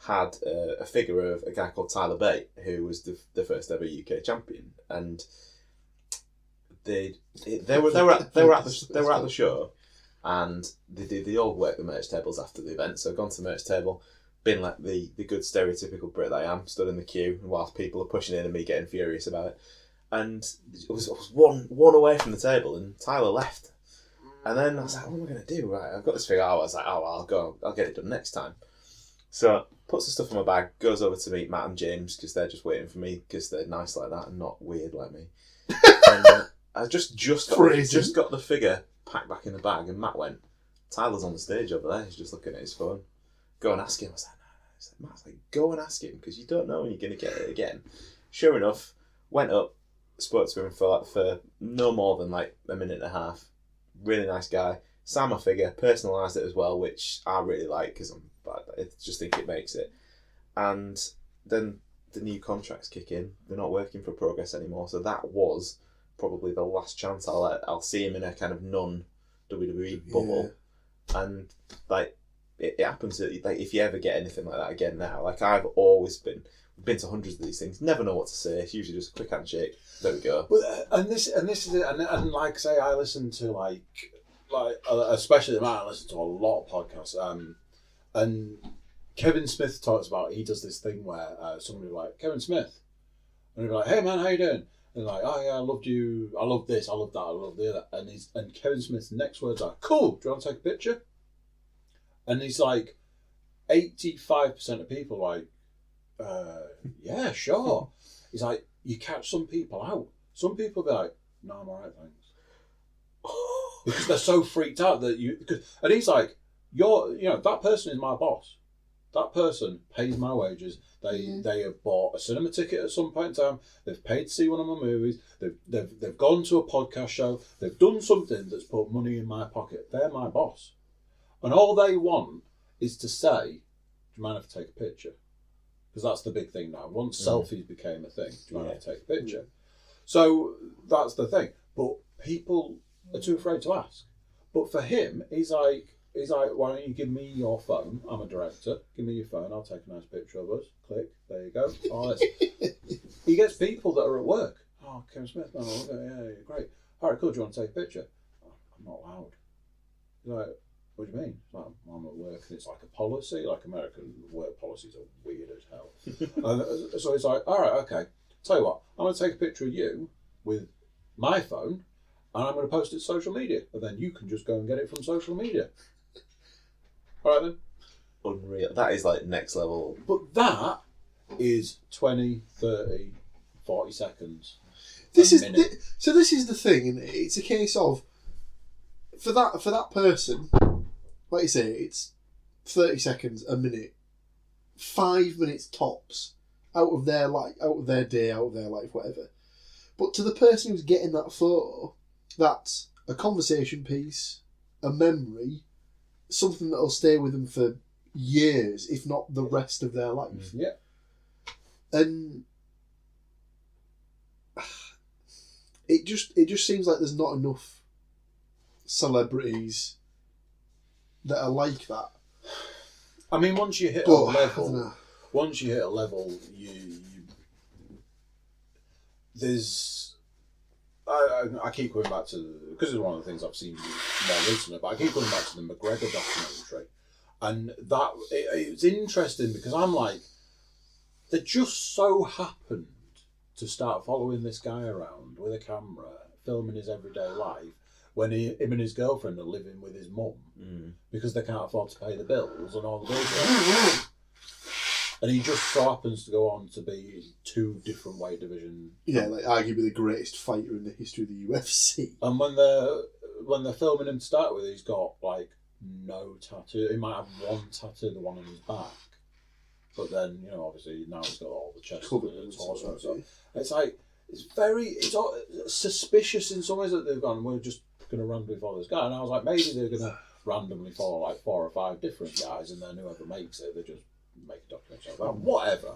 had a figure of a guy called Tyler Bate, who was the first ever UK champion, and they were at the show, and they all worked the merch tables after the event. So I've gone to the merch table, been like the good stereotypical Brit that I am, stood in the queue whilst people are pushing in and me getting furious about it. And I was one away from the table, and Tyler left. And then I was like, what am I going to do? Right, I've got this figure out. I was like, I'll get it done next time. So puts the stuff in my bag, goes over to meet Matt and James, because they're just waiting for me, because they're nice like that and not weird like me. And I just got the figure packed back in the bag, and Matt went, "Tyler's on the stage over there, he's just looking at his phone. Go and ask him." I was like, no. Matt's like, "Go and ask him, because you don't know when you're going to get it again." Sure enough, went up, spoke to him for no more than like a minute and a half. Really nice guy. Signed my figure, personalised it as well, which I really like, because I just think it makes it. And then the new contracts kick in. They're not working for Progress anymore, so that was probably the last chance I'll see him in a kind of non-WWE bubble. And like it happens that like if you ever get anything like that again now, like I've always been to hundreds of these things, never know what to say. It's usually just a quick handshake. There we go. But and this is it. And like say, I listen to like especially the man I listen to a lot of podcasts. And Kevin Smith talks about, he does this thing where somebody will be like, Kevin Smith, and he'll be like, hey man, how you doing? And like, oh yeah, I loved you, I love this, I love that, I love the other. And Kevin Smith's next words are, cool, do you want to take a picture? And he's like, 85% of people are like, yeah, sure. He's like, you catch some people out. Some people be like, no, I'm alright, thanks. Because they're so freaked out that and he's like, that person is my boss. That person pays my wages. They have bought a cinema ticket at some point in time. They've paid to see one of my movies. They've gone to a podcast show. They've done something that's put money in my pocket. They're my boss. And all they want is to say, do you mind if I take a picture? Because that's the big thing now. Once selfies became a thing, do you mind if I take a picture? So that's the thing. But people are too afraid to ask. But for him, he's like, why don't you give me your phone? I'm a director. Give me your phone. I'll take a nice picture of us. Click. There you go. Oh, he gets people that are at work. Oh, Kevin Smith, man. Yeah, you're great. All right, cool. Do you want to take a picture? Oh, I'm not allowed. He's like, what do you mean? Like, I'm at work and it's like a policy. Like American work policies are weird as hell. So he's like, all right, okay. Tell you what, I'm going to take a picture of you with my phone and I'm going to post it to social media. And then you can just go and get it from social media. All right then. Unreal. That is like next level. But that is 20, 30, 40 seconds. This is the thing, and it's a case of for that person, like you say, it's 30 seconds, a minute, 5 minutes tops out of their day, out of their life, whatever. But to the person who's getting that photo, that's a conversation piece, a memory, something that'll stay with them for years, if not the rest of their life. Yeah. And it just seems like there's not enough celebrities that are like that. I mean, once you hit a level, you there's. I keep going back to, because it's one of the things I've seen more recently, but I keep going back to the McGregor documentary, and that it's interesting because I'm like, they just so happened to start following this guy around with a camera, filming his everyday life, when him and his girlfriend are living with his mum because they can't afford to pay the bills and all the bills. And he just so happens to go on to be 2 different weight division. Yeah, like arguably the greatest fighter in the history of the UFC. And when they're filming him to start with, he's got like no tattoo. He might have one tattoo, the one on his back. But then, obviously now he's got all the chest and the torso and stuff. It's like, it's all suspicious in some ways that they've gone, we're just going to randomly follow this guy. And I was like, maybe they're going to randomly follow like 4 or 5 different guys, and then whoever makes it, they just make a documentary about whatever.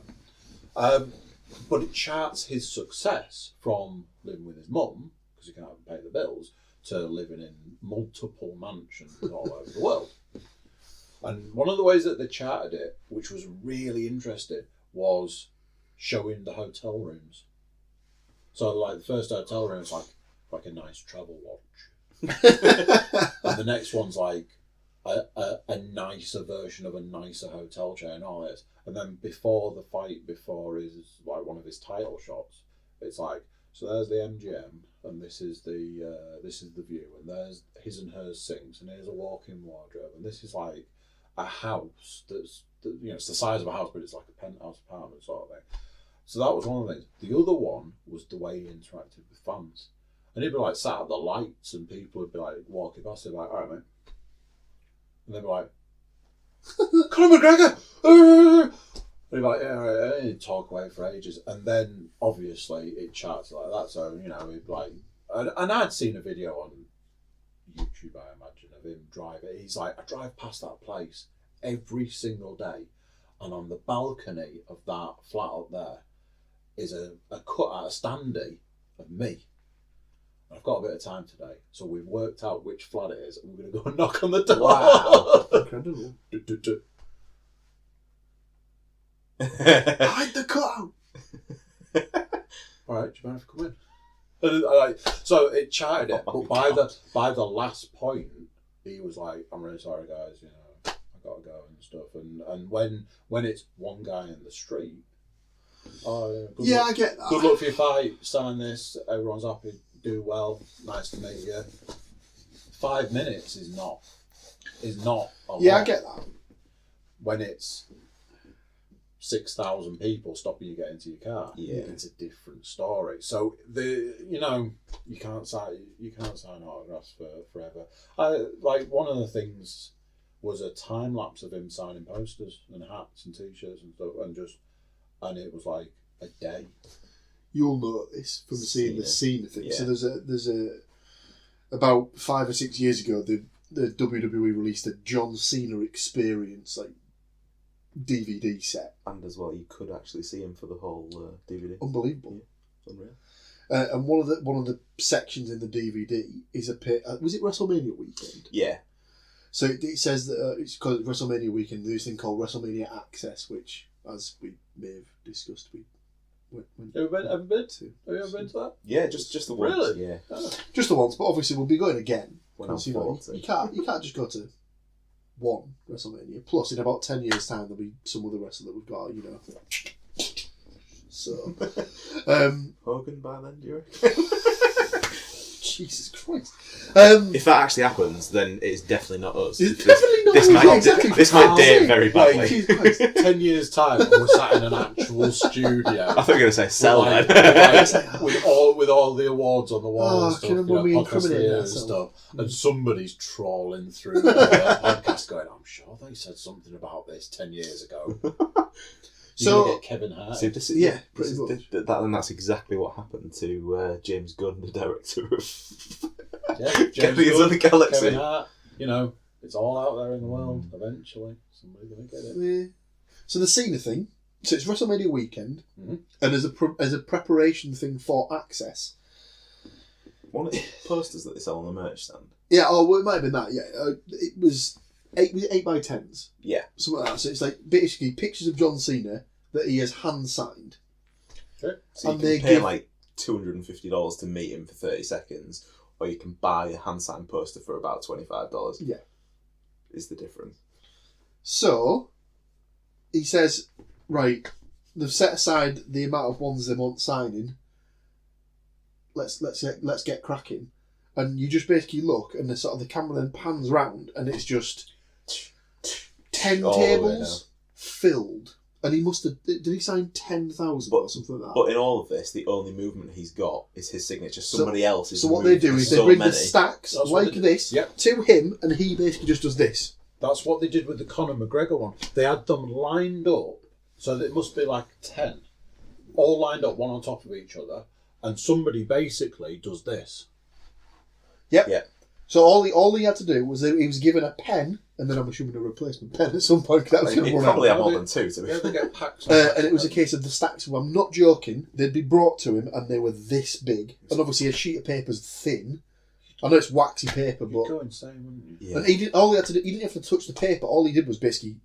But it charts his success from living with his mum, because he can't pay the bills, to living in multiple mansions all over the world. And one of the ways that they charted it, which was really interesting, was showing the hotel rooms. So like the first hotel room is like a nice travel lodge. And the next one's like a nicer version of a nicer hotel chain, all this. And then before the fight, before his like one of his title shots, it's like, so there's the MGM, and this is the view, and there's his and hers sinks, and here's a walk-in wardrobe, and this is like a house that's it's the size of a house, but it's like a penthouse apartment sort of thing. So that was one of the things. The other one was the way he interacted with fans, and he'd be like sat at the lights, and people would be like walking past him like, all right, mate. And they'd be like, Conor McGregor! And he'd be like, yeah, right. And he'd talk away for ages. And then, obviously, it charts like that. So, he'd like... And I'd seen a video on YouTube, I imagine, of him driving. He's like, I drive past that place every single day. And on the balcony of that flat up there, is a cut out of standee of me. I've got a bit of time today, so we've worked out which flat it is, and we're going to go and knock on the door. Wow. Incredible. Hide the cutout. All right, do you mind if I come in? So it charted it, but by the last point, he was like, "I'm really sorry, guys. You know, I gotta go and stuff." And when it's one guy in the street, good luck, I get that. Good luck for your fight. Sign this. Everyone's happy. Do well. Nice to meet you. 5 minutes is not a lot. I get that. When it's 6,000 people stopping you getting into your car, it's a different story. So you can't sign autographs for forever. One of the things was a time lapse of him signing posters and hats and t-shirts and stuff, and it was like a day. You'll know this from seeing the Cena thing. Yeah. So there's a about 5 or 6 years ago, the WWE released a John Cena Experience DVD set. And as well, you could actually see him for the whole DVD. Unbelievable. Yeah, unreal. And one of the sections in the DVD is was it WrestleMania weekend? Yeah. So it says that it's called WrestleMania weekend. There's this thing called WrestleMania Access, which, as we may have discussed, we went Have you ever been to. Have you ever been to that? Yeah, just the once. Really? Yeah. Oh. Just the once, but obviously we'll be going again. When I'm Because, 40. you can't just go to one WrestleMania. Plus, in about 10 years' time, there'll be some other wrestler that we've got, So, Hogan by then, do you reckon? Jesus Christ. If that actually happens, then it's definitely not us. It's definitely not this us, might, exactly. This might date very badly. Jesus Christ. 10 years' time, and we're sat in an actual studio. I thought you were going to say sell with, then. with all the awards on the wall and stuff, can we podcast incriminate here and ourselves? stuff, and somebody's trawling through the podcast going, I'm sure they said something about this 10 years ago. So, get Kevin Hart. See, this is, Yeah, pretty much. And that's exactly what happened to James Gunn, the director of James Guardians Gunn, of the Galaxy. Kevin Hart, it's all out there in the world. Eventually, somebody's going to get it. Yeah. So the Cena thing. So it's WrestleMania weekend, Mhm. and as a preparation thing for Access. One of the posters that they sell on the merch stand. Yeah, it might have been that. Yeah, it was 8 by 10s. Yeah. Something like that. So it's like basically pictures of John Cena that he has hand signed. Okay. So you And can they pay give- like $250 to meet him for 30 seconds, or you can buy a hand signed poster for about $25. Yeah. Is the difference. So he says, right, they've set aside the amount of ones they want signing. Let's get cracking. And you just basically look, and the camera then pans round, and it's just 10 All the way tables filled. And he must have... Did he sign 10,000 or something like that? But in all of this, the only movement he's got is his signature. Somebody else is So what they do is they bring the stacks That's what like they do. this Yep. to him, and he basically just does this. That's what they did with the Conor McGregor one. They had them lined up, so that it must be like 10, all lined up one on top of each other, and somebody basically does this. Yep. Yeah. So all he had to do was he was given a pen, and then I'm assuming a replacement pen at some point. 'Cause that was He'd going to run probably out. have more than two, to be Yeah, fair. they get packs. And And it was a case of the stacks. I'm not joking. They'd be brought to him, and they were this big. And obviously, a sheet of paper's thin. I know it's waxy paper, You'd but go insane, wouldn't you? Yeah. and he did. All he had to do, he didn't have to touch the paper. All he did was basically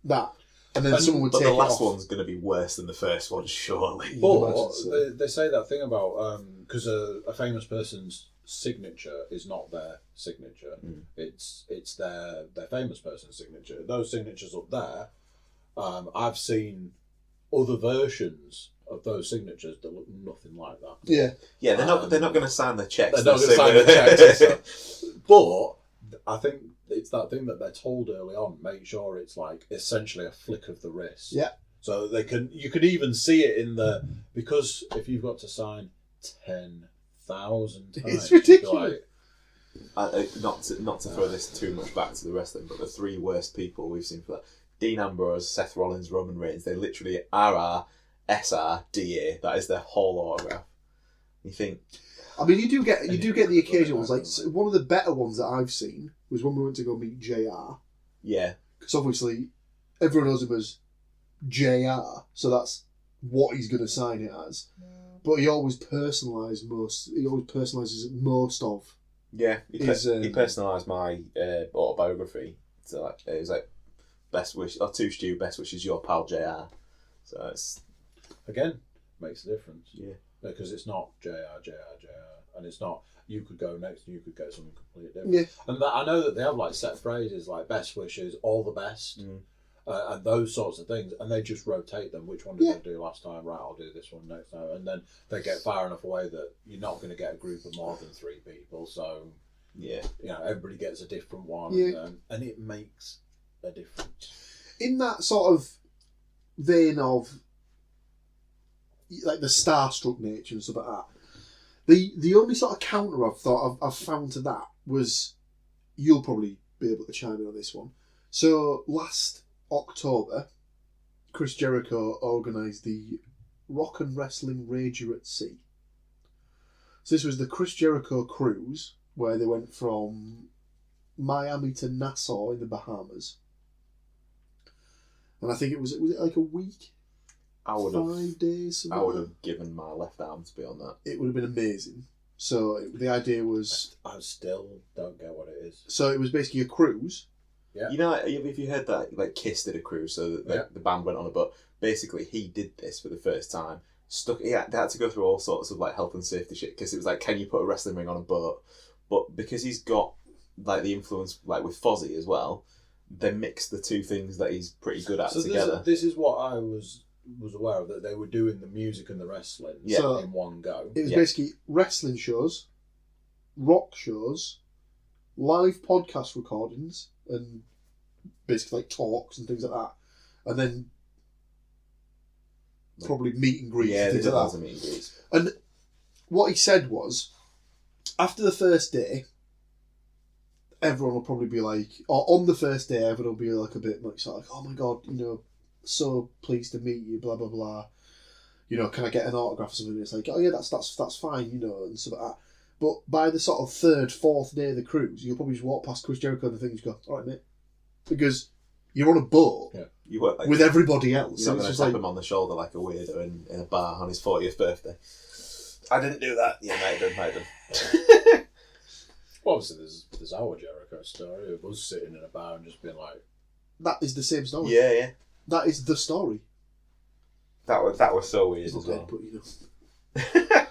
that, and then And- someone would But take the it last off. one's going to be worse than the first one, surely. But imagine so. they say that thing about because a famous person's signature is not their signature; it's their famous person's signature. Those signatures up there, I've seen other versions of those signatures that look nothing like that. Yeah, Yeah, they're not going to sign the checks. They're not going to sign the checks. and stuff. But I think it's that thing that they're told early on. Make sure it's like essentially a flick of the wrist. Yeah. So you could even see it in because if you've got to sign 10,000 times, It's you'd be ridiculous. like, Not to throw this too much back to the wrestling, but the three worst people we've seen for that: Dean Ambrose, Seth Rollins, Roman Reigns. They literally RR, SR, DA. That is their whole autograph. You think? I mean, you do get the occasional ones. Like one of the better ones that I've seen was when we went to go meet JR. Yeah. Because obviously everyone knows him as JR, so that's what he's going to sign it as, but he always personalises most. He always personalises most of. Yeah, he His, personalised my autobiography. So like, it was like best wish or to Stu, best wishes, your pal JR. So it's Again, makes a difference. yeah. Because it's not JR, and it's not you could go next and you could get something completely different. Yeah. And that, I know that they have like set phrases like best wishes, all the best, and those sorts of things, and they just rotate them. Which one did I do last time? Right, I'll do this one next time, and then they get far enough away that you're not going to get a group of more than 3 people. So Yeah. you know, everybody gets a different one, and it makes a difference. In that sort of vein of like the starstruck nature and stuff like that, the only sort of counter I've found to that was, you'll probably be able to chime in on this one. So last October, Chris Jericho organised the Rock and Wrestling Rager at Sea. So this was the Chris Jericho cruise, where they went from Miami to Nassau in the Bahamas. And I think was it like a week? I would 5 days? I would have given my left arm to be on that. It would have been amazing. So the idea was... I still don't get what it is. So it was basically a cruise. Yeah. You know, if you heard that, like Kiss did a cruise, so that the band went on a boat. Basically, he did this for the first time. They had to go through all sorts of like health and safety shit, because it was like, can you put a wrestling ring on a boat? But because he's got like the influence like with Fozzy as well, they mixed the two things that he's pretty good at together. This is what I was aware of, that they were doing the music and the wrestling in one go. It was basically wrestling shows, rock shows, live podcast recordings, and basically like talks and things like that, and then probably meet and greets and things like that. Meet and greets. And what he said was, after the first day, everyone will probably be like, or on the first day, everyone will be like a bit like, sort of like, oh my god, you know, so pleased to meet you, blah blah blah. You know, can I get an autograph or something? And it's like, oh yeah, that's fine, you know, and stuff like that. But by the sort of 3rd, 4th day of the cruise, you'll probably just walk past Chris Jericho and the thing and just go, all right, mate, because you're on a boat You weren't like, with everybody else. You're not going to tap like, him on the shoulder like a weirdo in a bar on his 40th birthday. I didn't do that. Yeah, might have done. Well, obviously, there's our Jericho story of us sitting in a bar and just being like, that is the same story. Yeah. That is the story. That was so weird It's as not well. dead, but you know.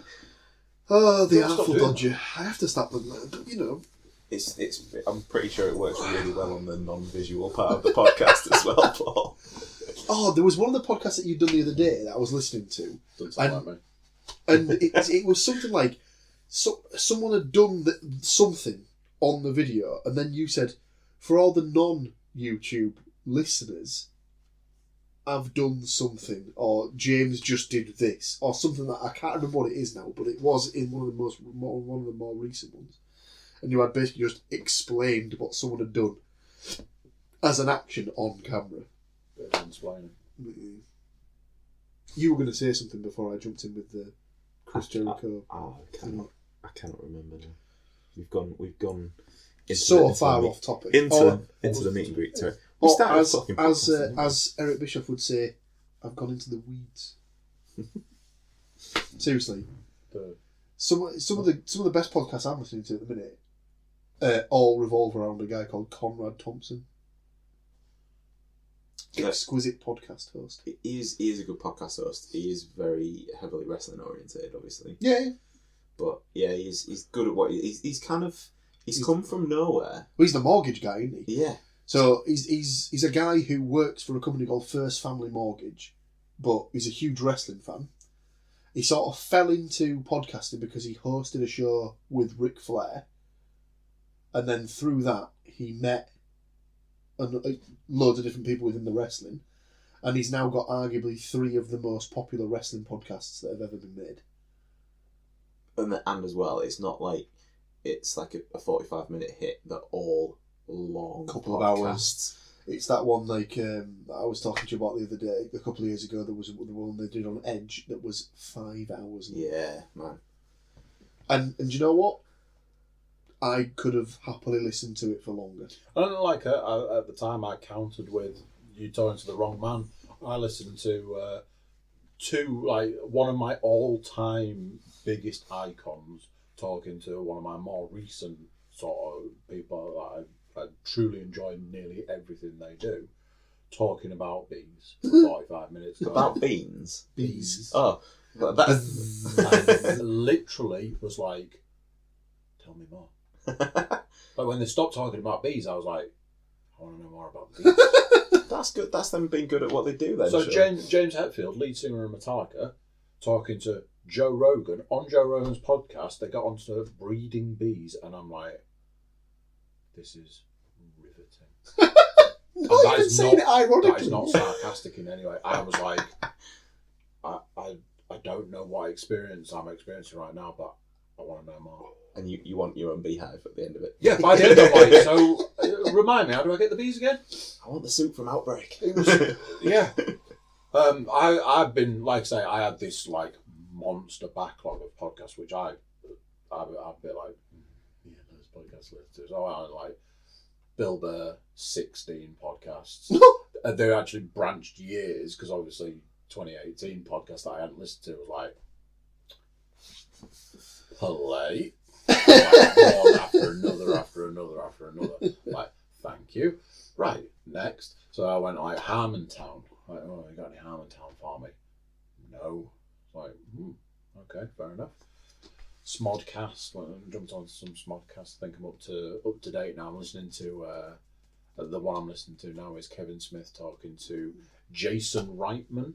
Oh, the Don't stop Artful doing Dodger. I have to stop them, but you know. It's. I'm pretty sure it works really well on the non-visual part of the podcast as well, Paul. Oh, there was one of the podcasts that you'd done the other day that I was listening to. doesn't sound like me. And it was something like, someone had done something on the video, and then you said, for all the non-YouTube listeners, I've done something, or James just did this, or something that I can't remember what it is now, but it was in one of the more recent ones. And you had basically just explained what someone had done as an action on camera. Bit of explaining. You were going to say something before I jumped in with the Chris Jericho. I cannot remember now. We've gone So far off topic. into the meet and greet territory. Or as Eric Bischoff would say, I've gone into the weeds. Seriously, some of the best podcasts I'm listening to at the minute all revolve around a guy called Conrad Thompson. Exquisite podcast host. He is a good podcast host. He is very heavily wrestling oriented, obviously. Yeah. But yeah, he's good at what he's come from nowhere. Well, he's the mortgage guy, isn't he? Yeah. So he's a guy who works for a company called First Family Mortgage, but he's a huge wrestling fan. He sort of fell into podcasting because he hosted a show with Ric Flair, and then through that he met loads of different people within the wrestling, and he's now got arguably 3 of the most popular wrestling podcasts that have ever been made. And as well, it's not like it's like a 45-minute hit. They're all long couple podcasts. of hours. It's that one like I was talking to you about the other day, a couple of years ago. There was the one they did on Edge that was 5 hours long. Yeah, man. And you know what? I could have happily listened to it for longer. I don't like it. At the time I countered with you talking to the wrong man. I listened to one of my all-time biggest icons talking to one of my more recent sort of people that I truly enjoy nearly everything they do, talking about bees for 45 minutes. About beans? Bees. Oh. And literally was like, tell me more. But when they stopped talking about bees, I was like, I want to know more about the bees. That's good. That's them being good at what they do then. So sure. James Hetfield, lead singer of Metallica, talking to Joe Rogan on Joe Rogan's podcast. They got onto breeding bees, and I'm like, this is riveting. Not even saying it ironically. That is not sarcastic in any way. I was like, I don't know what experience I'm experiencing right now, but I want to know more. And you want your own beehive at the end of it. Yeah, by the end I'm like, so remind me, how do I get the bees again? I want the soup from Outbreak. It was, yeah. I've been, like I say, I had this like monster backlog of podcasts, which I'd be like, yeah, there's podcasts listed. So I had like Bill Burr, 16 podcasts. They're actually branched years, because obviously 2018 podcast that I hadn't listened to was like, play. Like, one after another. Like, thank you. Right, next. So I went like Harmontown. Like, oh, you got any Harmontown for me? No. Like, okay, fair enough. Smodcast. Well, I jumped on some Smodcast. I think I'm up to date now. I'm listening to the one I'm listening to now is Kevin Smith talking to Jason Reitman.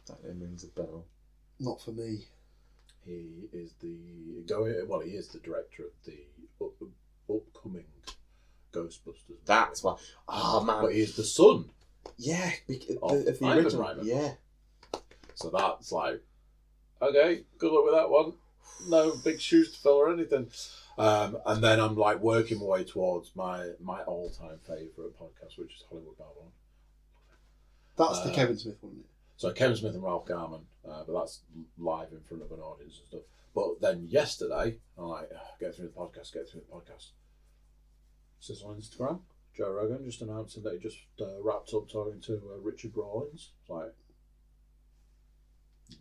That name rings a bell. Not for me. He is he is the director of the upcoming Ghostbusters. That's why. Oh man, but he is the son. Yeah, of the Ivan original. Reitman. Yeah. So that's like, okay, good luck with that one. No big shoes to fill or anything. And then I'm like working my way towards my all-time favourite podcast, which is Hollywood Babylon. That's the Kevin Smith one, isn't it? So Kevin Smith and Ralph Garman, but that's live in front of an audience and stuff. But then yesterday, I'm like, get through the podcast. Says on Instagram, Joe Rogan just announcing that he just wrapped up talking to Richard Rawlins. It's like,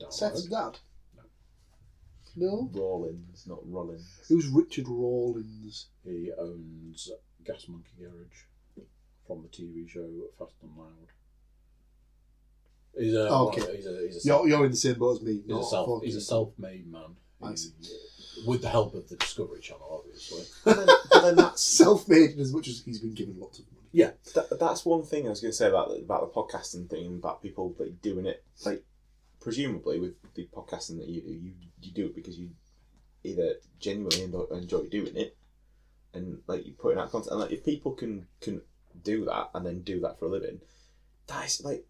Seth's dad? No. Rawlins, not Rollins. Who's Richard Rawlins? He owns Gas Monkey Garage from the TV show Fast and Loud. He's You're in the same boat as me. He's a self-made man. With the help of the Discovery Channel, obviously. but then that's self-made as much as he's been given lots of money. Yeah, that's one thing I was going to say about the podcasting thing, about people like doing it. Like, presumably with the podcasting that you do it because you either genuinely enjoy doing it, and like you're putting out content. And like, if people can do that and then do that for a living, that's like,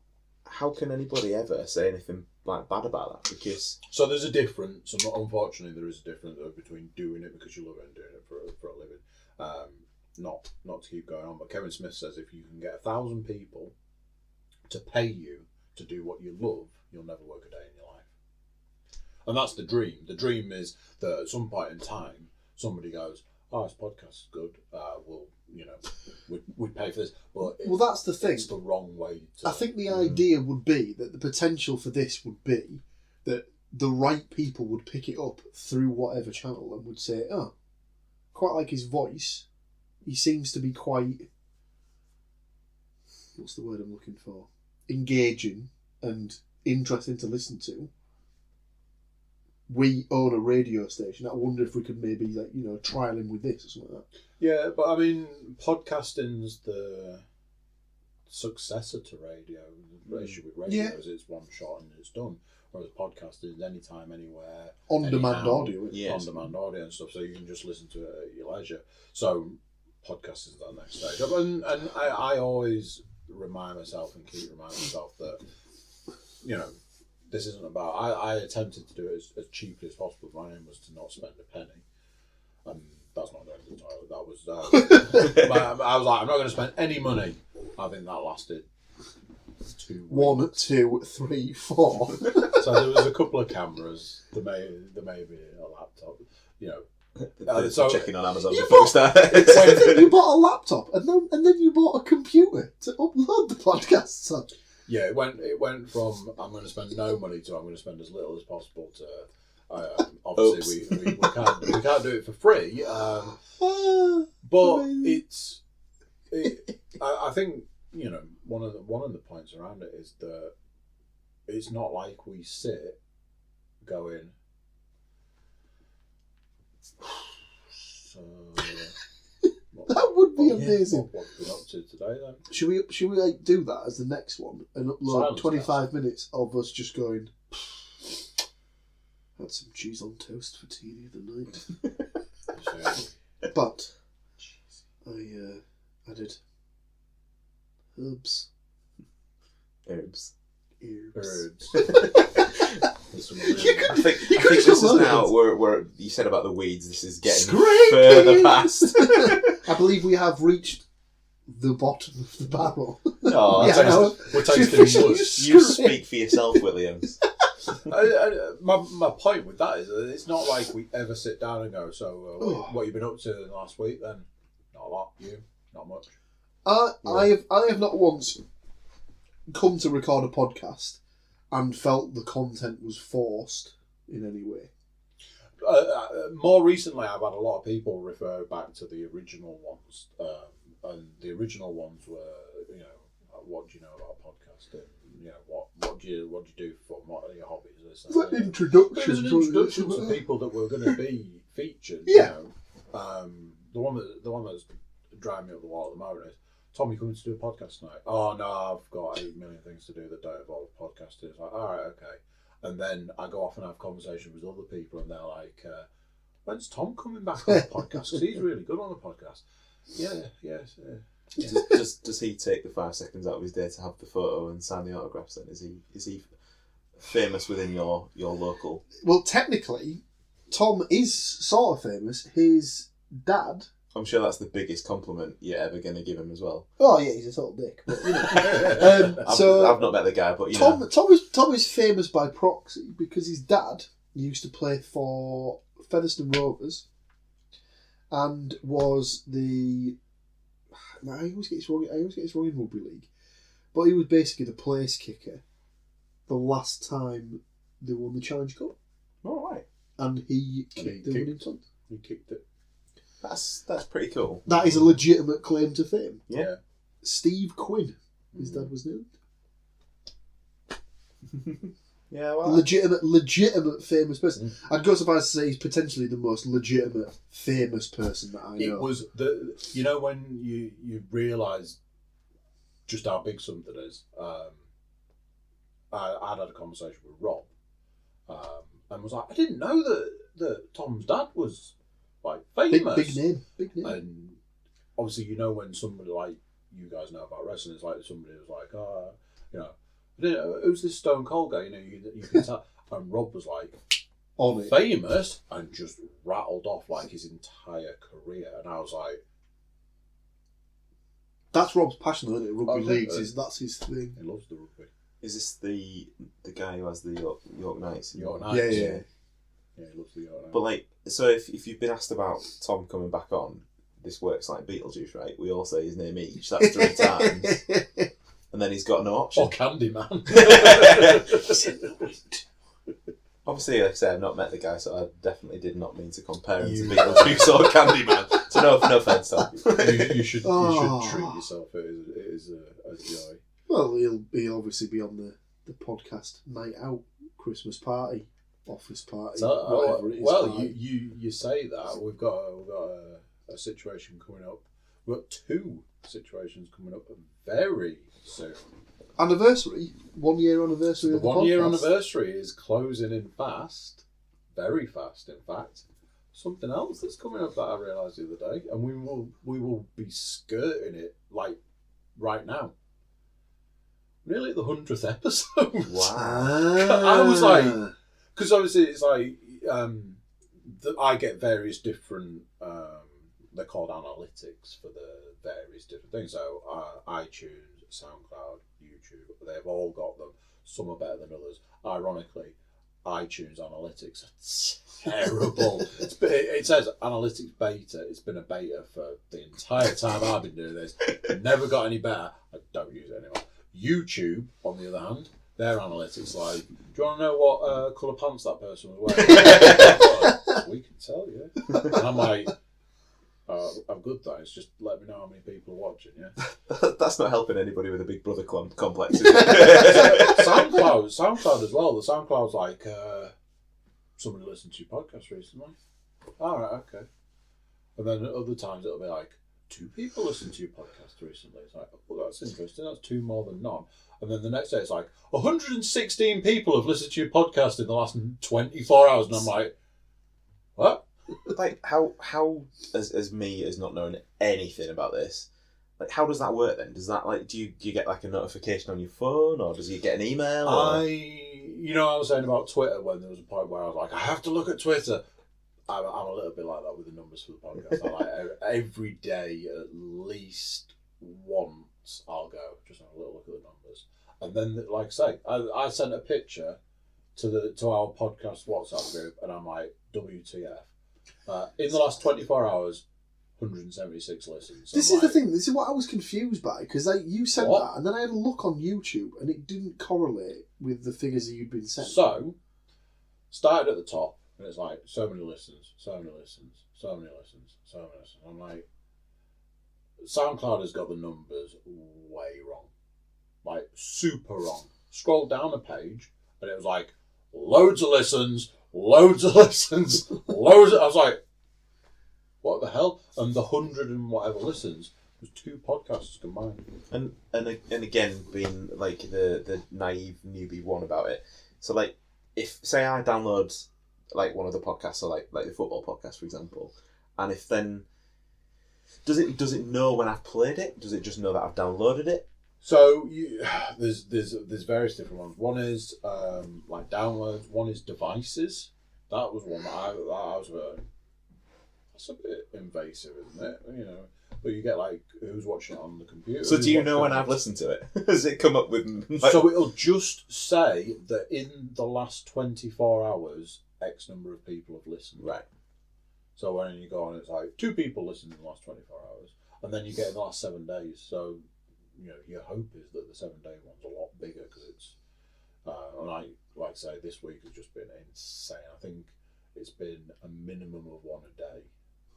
how can anybody ever say anything like bad about that? Because so there's a difference. Unfortunately, there is a difference between doing it because you love it and doing it for a living. Not to keep going on, but Kevin Smith says if you can get 1,000 people to pay you to do what you love, you'll never work a day in your life. And that's the dream. The dream is that at some point in time, somebody goes, "Oh, this podcast is good. We'd pay for this." But that's the thing. It's the wrong way. I think the idea would be that the potential for this would be that the right people would pick it up through whatever channel and would say, "Oh, quite like his voice. He seems to be quite, what's the word I'm looking for? Engaging and interesting to listen to. We own a radio station. I wonder if we could maybe trial him with this or something like that." Yeah, but I mean, podcasting's the successor to radio. The issue with radio is it's one shot and it's done. Whereas podcasting is anytime, anywhere. On-demand audio. Yes. On-demand audio and stuff, so you can just listen to it at your leisure. So podcasting is that next stage. And I always remind myself and keep reminding myself that, this isn't about... I attempted to do it as cheaply as possible. My aim was to not spend a penny. And that's not going to the toilet. That was... I was like, I'm not going to spend any money. I think that lasted 2 weeks. 1, 2, 3, 4. So there was a couple of cameras. There may be a laptop. So checking on Amazon before we start. You bought a laptop and then you bought a computer to upload the podcast on. Yeah, it went from I'm going to spend no money to I'm going to spend as little as possible to obviously we can't do it for free. But I think one of the points around it is that it's not like we sit going. So that would be amazing. What have we been up to today then? Should we like do that as the next one and upload Silence 25 minutes of us just going? Had some cheese on toast for tea the other night. But I added herbs. I think this is now where you said about the weeds. This is getting Scraping. further past. I believe we have reached the bottom of the barrel. Oh, yeah, we're tasting wood. You speak for yourself, Williams. My point with that is that it's not like we ever sit down and go, so what have you been up to in the last week then? Not a lot. You? Not much. I have not once come to record a podcast and felt the content was forced in any way. More recently, I've had a lot of people refer back to the original ones, and the original ones were, what do you know about podcasting? What do you do for fun? What are your hobbies? This, Like that. introductions. It was an introduction to people that were going to be featured. Yeah. The one that's driving me up the wall at the moment is, Tom, you coming to do a podcast tonight? Oh no, I've got 8 million things to do that don't involve podcasting. It's like, all right, okay. And then I go off and have conversations with other people, and they're like, when's Tom coming back on the podcast? Because he's really good on the podcast. Yes. Does he take the 5 seconds out of his day to have the photo and sign the autographs? Then is he famous within your local? Well, technically, Tom is sort of famous. His dad. I'm sure that's the biggest compliment you're ever going to give him as well. Oh yeah, he's a total dick. But, I've not met the guy, but Tom is famous by proxy because his dad used to play for Featherstone Rovers, and was the. I always get this wrong in rugby league, but he was basically the place kicker the last time they won the Challenge Cup. All right, and he kicked the winning punt. He kicked it. That's pretty cool. That is a legitimate claim to fame. Yeah. Steve Quinn, his dad was named. Yeah, well, legitimate famous person. I'd go so far as to say he's potentially the most legitimate famous person that I know. It was when you realise just how big something is. I'd had a conversation with Rob, and was like, I didn't know that Tom's dad was like famous. Big name. And obviously, when somebody like you guys know about wrestling, it's like somebody was like, who's this Stone Cold guy? You can tell. And Rob was like, on it, famous, and just rattled off like his entire career. And I was like, that's Rob's passion, isn't it? Rugby leagues that's his thing. He loves the rugby. Is this the guy who has the York Knights? York Knights. Yeah. Yeah, he loves the York Knights. But so if you've been asked about Tom coming back on, this works like Beetlejuice, right? We all say his name each. That's 3 times. And then he's got no option. Or Candyman. Obviously, like I say, I've not met the guy, so I definitely did not mean to compare him to Beetlejuice or Candyman. So no offence, Tom. You should treat yourself. It is a joy. Well, he'll obviously be on the podcast night out, Christmas party, office party, whatever it is. Well, you say that we've got a situation coming up. We've got 2 situations coming up very soon. Anniversary, 1 year anniversary of the 1 year podcast. anniversary is closing in fast, very fast, in fact. Something else that's coming up that I realised the other day, and we will be skirting it like right now. Nearly at the 100th episode. Wow! I was like, because obviously it's like I get various different. They're called analytics for the various different things. So iTunes, SoundCloud, YouTube, they've all got them. Some are better than others. Ironically, iTunes analytics are terrible. It says analytics beta. It's been a beta for the entire time I've been doing this. Never got any better. I don't use it anymore. YouTube, on the other hand, their analytics like, do you want to know what colour pants that person was wearing? We can tell you. And I'm like, I'm good though. It's just let me know how many people are watching. Yeah, That's not helping anybody with a Big Brother complex. Is it? SoundCloud as well. The SoundCloud's like, somebody listened to your podcast recently. All right, okay. And then at other times it'll be like, 2 people listened to your podcast recently. It's like, well, that's interesting. That's 2 more than none. And then the next day it's like, 116 people have listened to your podcast in the last 24 hours. And I'm like, what? Like, how as me as not knowing anything about this, like, how does that work then? Does that, like, do you get like a notification on your phone, or does you get an email? Or? I was saying about Twitter when there was a point where I was like, I have to look at Twitter. I'm a little bit like that with the numbers for the podcast. I like every day at least once I'll go just have a little look at the numbers, and then like I say, I sent a picture to our podcast WhatsApp group, and I'm like, WTF? In the last 24 hours, 176 listens. This is the thing. This is what I was confused by, because you said that, and then I had a look on YouTube, and it didn't correlate with the figures that you'd been sent. So, started at the top. And it's like, so many listens, so many listens, so many listens, so many listens. I'm like, SoundCloud has got the numbers way wrong. Like, super wrong. Scrolled down a page, and it was like, loads of listens, loads of listens, loads of... I was like, what the hell? And the 100 and whatever listens was 2 podcasts combined. And again, being, like, the naive newbie one about it. So, like, if, say I download... like one of the podcasts, or like the football podcast, for example, and if then does it know when I've played it? Does it just know that I've downloaded it? So there's various different ones. One is like downloads. One is devices. That was one that I was that's a bit invasive, isn't it? You know, but you get like who's watching it on the computer. So do you know when I've listened to it? Does it come up with? Like... So it'll just say that in the last 24 hours. X number of people have listened. Right. So when you go on, it's like 2 people listened in the last 24 hours, and then you get in the last 7 days. So, you know, your hope is that the 7-day one's a lot bigger because it's. And I like I say, this week has just been insane. I think it's been a minimum of 1 a day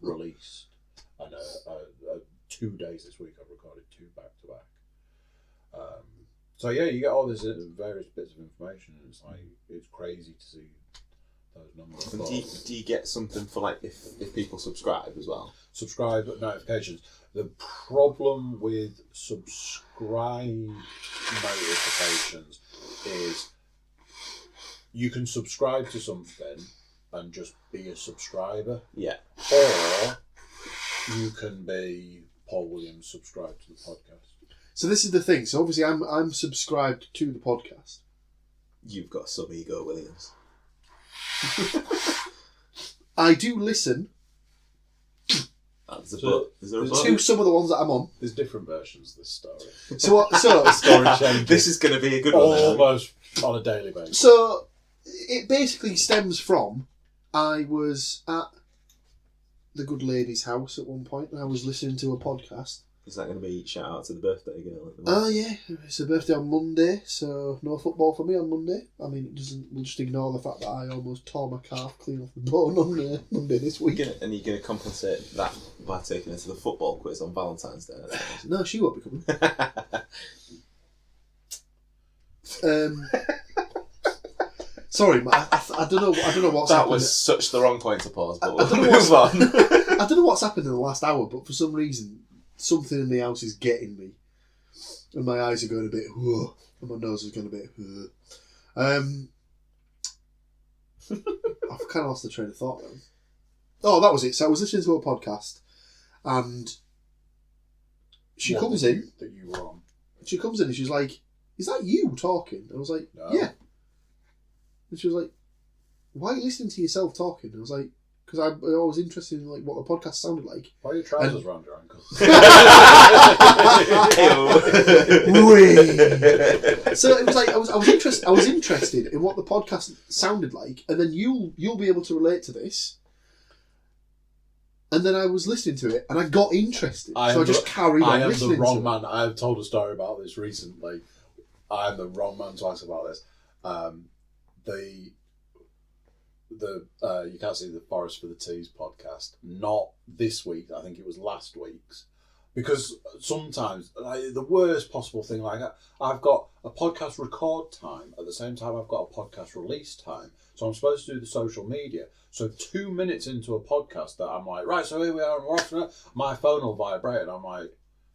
released, and 2 days this week I've recorded 2 back to back. So yeah, you get all this various bits of information, and it's like it's crazy to see. And do you get something for like if people subscribe as well? Subscribe notifications. The problem with subscribe notifications is you can subscribe to something and just be a subscriber. Yeah. Or you can be Paul Williams subscribed to the podcast. So this is the thing. So obviously I'm subscribed to the podcast. You've got some ego, Williams. I do listen to some of the ones that I'm on. There's different versions of this story. So Story changes. This is going to be a good one. Almost on a daily basis. So it basically stems from I was at the good lady's house at one point, and I was listening to a podcast. Is that going to be shout out to the birthday girl? Oh yeah, it's her birthday on Monday, so no football for me on Monday. I mean, we'll just ignore the fact that I almost tore my calf clean off the bone on Monday this week. And you're going to compensate that by taking her to the football quiz on Valentine's Day? No, she won't be coming. Sorry, I don't know what's happened. That was such the wrong point to pause, but I we'll move on. I don't know what's happened in the last hour, but for some reason, something in the house is getting me. And my eyes are going a bit, whoa, and my nose is going a bit, I've kind of lost the train of thought now. Oh, that was it. So I was listening to a podcast, and she comes in. That you were on. She comes in and she's like, "Is that you talking?" And I was like, No. "Yeah." And she was like, "Why are you listening to yourself talking?" And I was like, "Because I was interested in like what the podcast sounded like." Why are your trousers round your ankles? So it was like I was interested in what the podcast sounded like, and then you'll be able to relate to this. And then I was listening to it, and I got interested. I just carried on listening to it. I am the wrong man. I've told a story about this recently, I'm the wrong man to ask about this. You can't see the Forest for the Tees podcast. Not this week. I think it was last week's. Because sometimes the worst possible thing, like I've got a podcast record time at the same time I've got a podcast release time. So I'm supposed to do the social media. So 2 minutes into a podcast that I'm like, right, so here we are, and we're off to it. My phone will vibrate, and I'm like,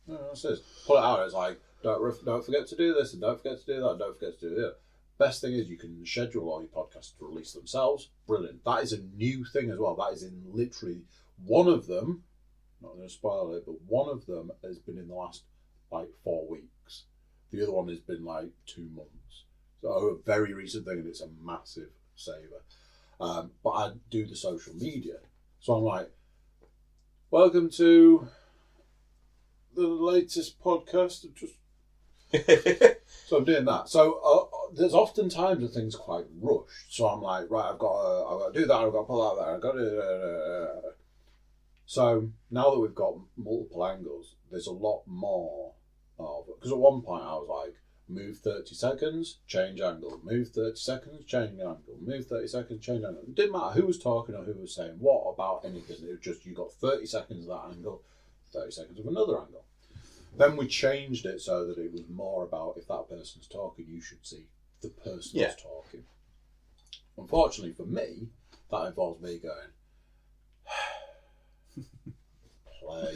oh, what's this? Pull it out. It's like, don't forget to do this, and don't forget to do that, and don't forget to do that. Best thing is you can schedule all your podcasts to release themselves. Brilliant. That is a new thing as well. That is in literally one of them. Not going to spoil it, but one of them has been in the last 4 weeks. The other one has been 2 months. So a very recent thing, and it's a massive saver. But I do the social media. So I'm like, welcome to the latest podcast. So I'm doing that. So there's often times that things are quite rushed. So I'm like, right, I've got to do that, I've got to pull out there, I've got to do that. So now that we've got multiple angles, there's a lot more of it. Because at one point I was like, move 30 seconds, change angle. Move 30 seconds, change angle. Move 30 seconds, change angle. It didn't matter who was talking or who was saying what about anything. It was just you got 30 seconds of that angle, 30 seconds of another angle. Then we changed it so that it was more about if that person's talking, you should see the person who's talking. Unfortunately for me, that involves me going, play,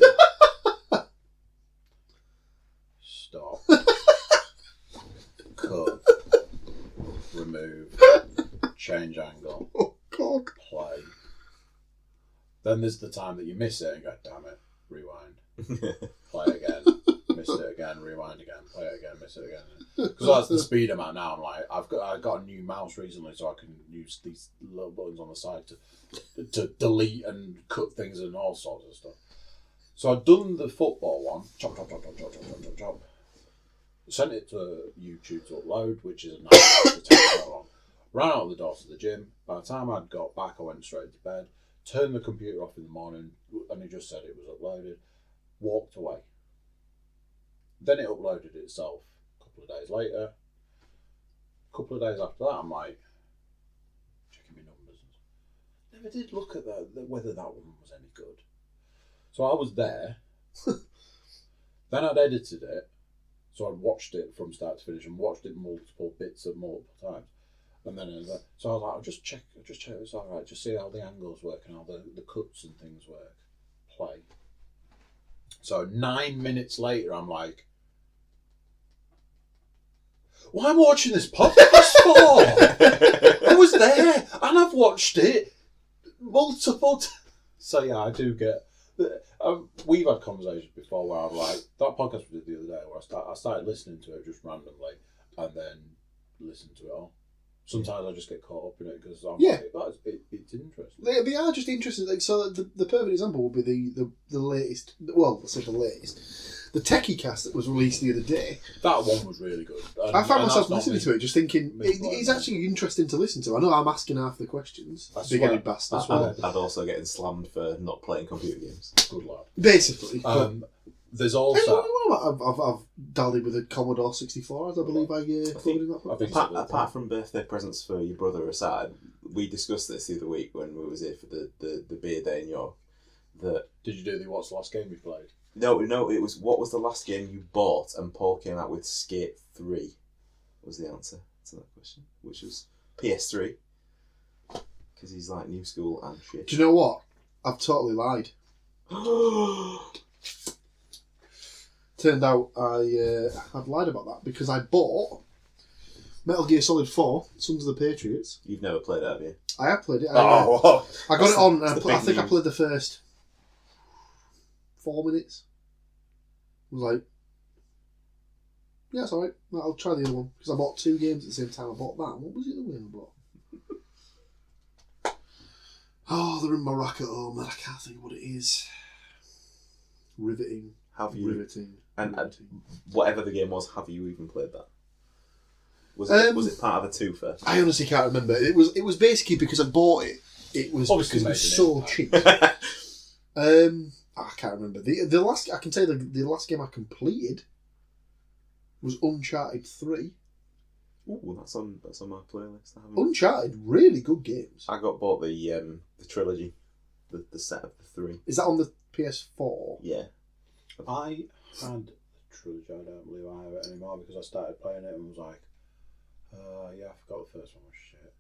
stop, cut, remove, change angle, play. Then there's the time that you miss it and go, damn it, rewind, play again, miss it again, rewind again, play it again, miss it again. Because that's the speed I'm at now. I'm like, I got a new mouse recently, so I can use these little buttons on the side to delete and cut things and all sorts of stuff. So I've done the football one, chop. Sent it to YouTube to upload, which is a nice to take so long. Ran out of the door to the gym. By the time I'd got back, I went straight to bed. Turned the computer off in the morning, and it just said it was uploaded. Walked away. Then it uploaded itself a couple of days later. A couple of days after that, I'm like, checking my numbers. Never did look at whether that one was any good. So I was there. Then I'd edited it. So I'd watched it from start to finish and watched it multiple times. And then so I was like, I'll just check it's all right. Just see how the angles work and how the cuts and things work. Play. So 9 minutes later, I'm like, what am I watching this podcast for? I was there and I've watched it multiple times. So yeah, I do get. We've had conversations before where I'm like, that podcast we did the other day where I started listening to it just randomly and then listen to it all. Sometimes I just get caught up in it because it's interesting. They are just interesting. Like, so the perfect example would be the latest. Well, let's say the latest, the Cookiecast that was released the other day. That one was really good. I found myself listening to it, just thinking it's actually interesting to listen to. I know I'm asking half the questions. Big-headed bastard. I'd also getting slammed for not playing computer games. Good lad. Basically. There's also... I've dallied with a Commodore 64, as I believe I quoted in that. Apart from birthday presents for your brother aside, we discussed this the other week when we was here for the beer day in York. Did you do the what's the last game you played? No, it was what was the last game you bought, and Paul came out with Skate 3 was the answer to that question, which was PS3. Because he's like new school and shit. Do you know what? I've totally lied. Turned out I'd lied about that because I bought Metal Gear Solid 4, Sons of the Patriots. You've never played it, have you? I have played it. I got it on. I think I played the first 4 minutes. I was like, yeah, it's alright. I'll try the other one. Because I bought 2 games at the same time. I bought that. What was the other one I bought? Oh, they're in my rack at home and I can't think what it is. Riveting. Riveting. And whatever the game was, have you even played that? Was it part of a twofer? I honestly can't remember. It was basically because I bought it. It was obviously because it was so cheap. I can't remember. I can tell you the last game I completed was Uncharted 3. Ooh, that's on my playlist. Uncharted, really good games. I bought the trilogy, the set of the 3. Is that on the PS4? Yeah. I had the trilogy. I don't believe I have it anymore because I started playing it and was like, yeah, I forgot the first one was shit.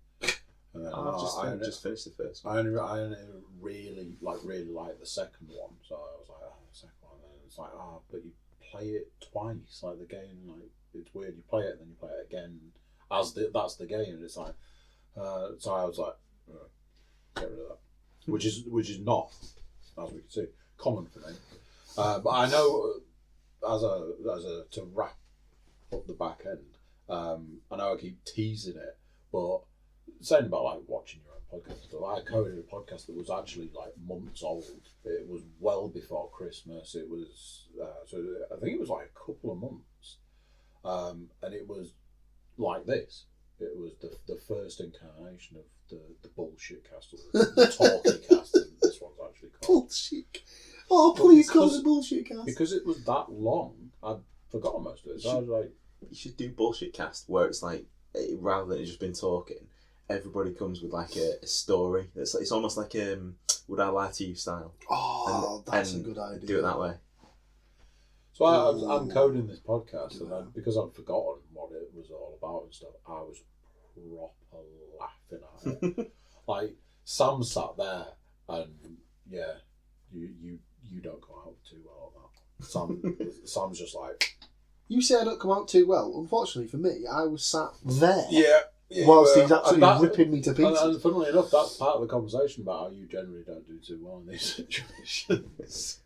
And then I've just finished the first one. I only really like the second one, so I was like, the second one. And it's like, but you play it twice, like the game, like it's weird. You play it and then you play it again that's the game, and it's like, so I was like, get rid of that, which is not, as we can see, common for me. But I know to wrap up the back end, I know I keep teasing it, but saying about like watching your own podcast, I coded a podcast that was actually like months old. It was well before Christmas. It was so I think it was like a couple of months, and it was like this. It was the first incarnation of the bullshit cast, or the talkie cast, and this one's actually called Bullshit. Oh, please call it bullshit cast. because it was that long. I'd forgotten most of it. So I was like, You should do bullshit cast where it's like, rather than just been talking, everybody comes with like a story. It's almost like Would I Lie to You style. Oh, that's a good idea. Do it that way. so I'm coding this podcast, and because I'd forgotten what it was all about and stuff, I was proper laughing at it. Like Sam sat there, and yeah, you don't come out too well on that. Sam's just like, You say I don't come out too well. Unfortunately for me, I was sat there. yeah. Whilst he's absolutely ripping me to pieces. And funnily enough, that's part of the conversation about how you generally don't do too well in these situations.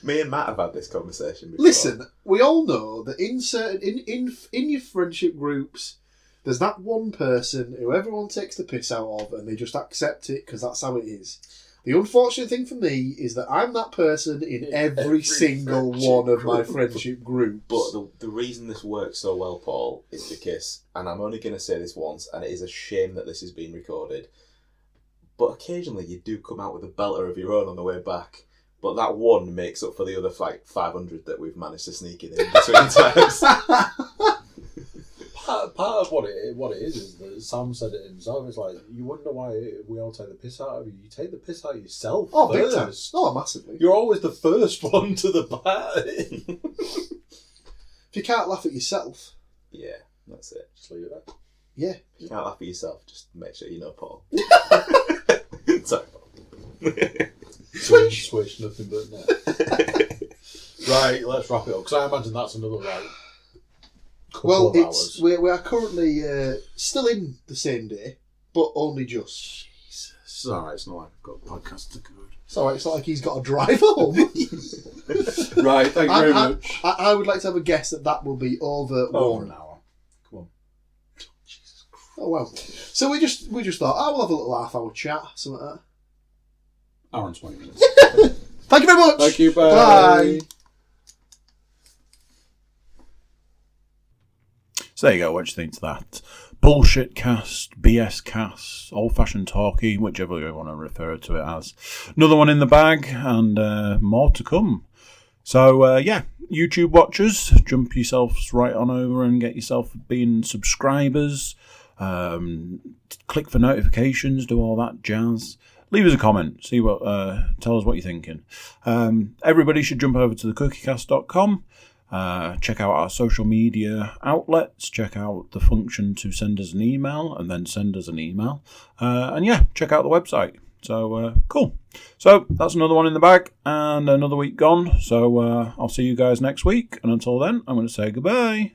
Me and Matt have had this conversation before. Listen, we all know that in your friendship groups, there's that one person who everyone takes the piss out of, and they just accept it because that's how it is. The unfortunate thing for me is that I'm that person in every single one of my friendship groups. But the reason this works so well, Paul, is because, and I'm only going to say this once, and it is a shame that this is being recorded, but occasionally you do come out with a belter of your own on the way back. But that one makes up for the other 500 that we've managed to sneak in between times. Part of what it is that Sam said it himself. It's like, you wonder why we all take the piss out of you. You take the piss out of yourself big time. first. Oh, massively. You're always the first one to the party. If you can't laugh at yourself... Yeah, that's it. Just leave it there. Yeah. If you can't laugh at yourself, just make sure you know Paul. Sorry, Paul. Swish, nothing but net. Right, let's wrap it up, because I imagine that's another couple of hours. We are currently still in the same day, but only just. Jesus. It's alright, it's not like I've got a podcast to code. It's alright, it's not like he's got to drive home. Right, thank you very much. I would like to have a guess that will be over an hour. Come on. Jesus Christ. Oh, wow. So we just thought, we'll have a little half-hour chat, something like that. Hour and 20 minutes. Thank you very much. Thank you, bye. So there you go, what do you think to that? Bullshit cast, BS cast, old-fashioned talkie, whichever you want to refer to it as. Another one in the bag, and more to come. So, yeah, YouTube watchers, jump yourselves right on over and get yourself being subscribers. Click for notifications, do all that jazz. Leave us a comment, tell us what you're thinking. Everybody should jump over to the Cookiecast.com. Check out our social media outlets, check out the function to send us an email, and then send us an email. And yeah, check out the website. So, cool. So, that's another one in the bag, and another week gone. So, I'll see you guys next week, and until then, I'm going to say goodbye.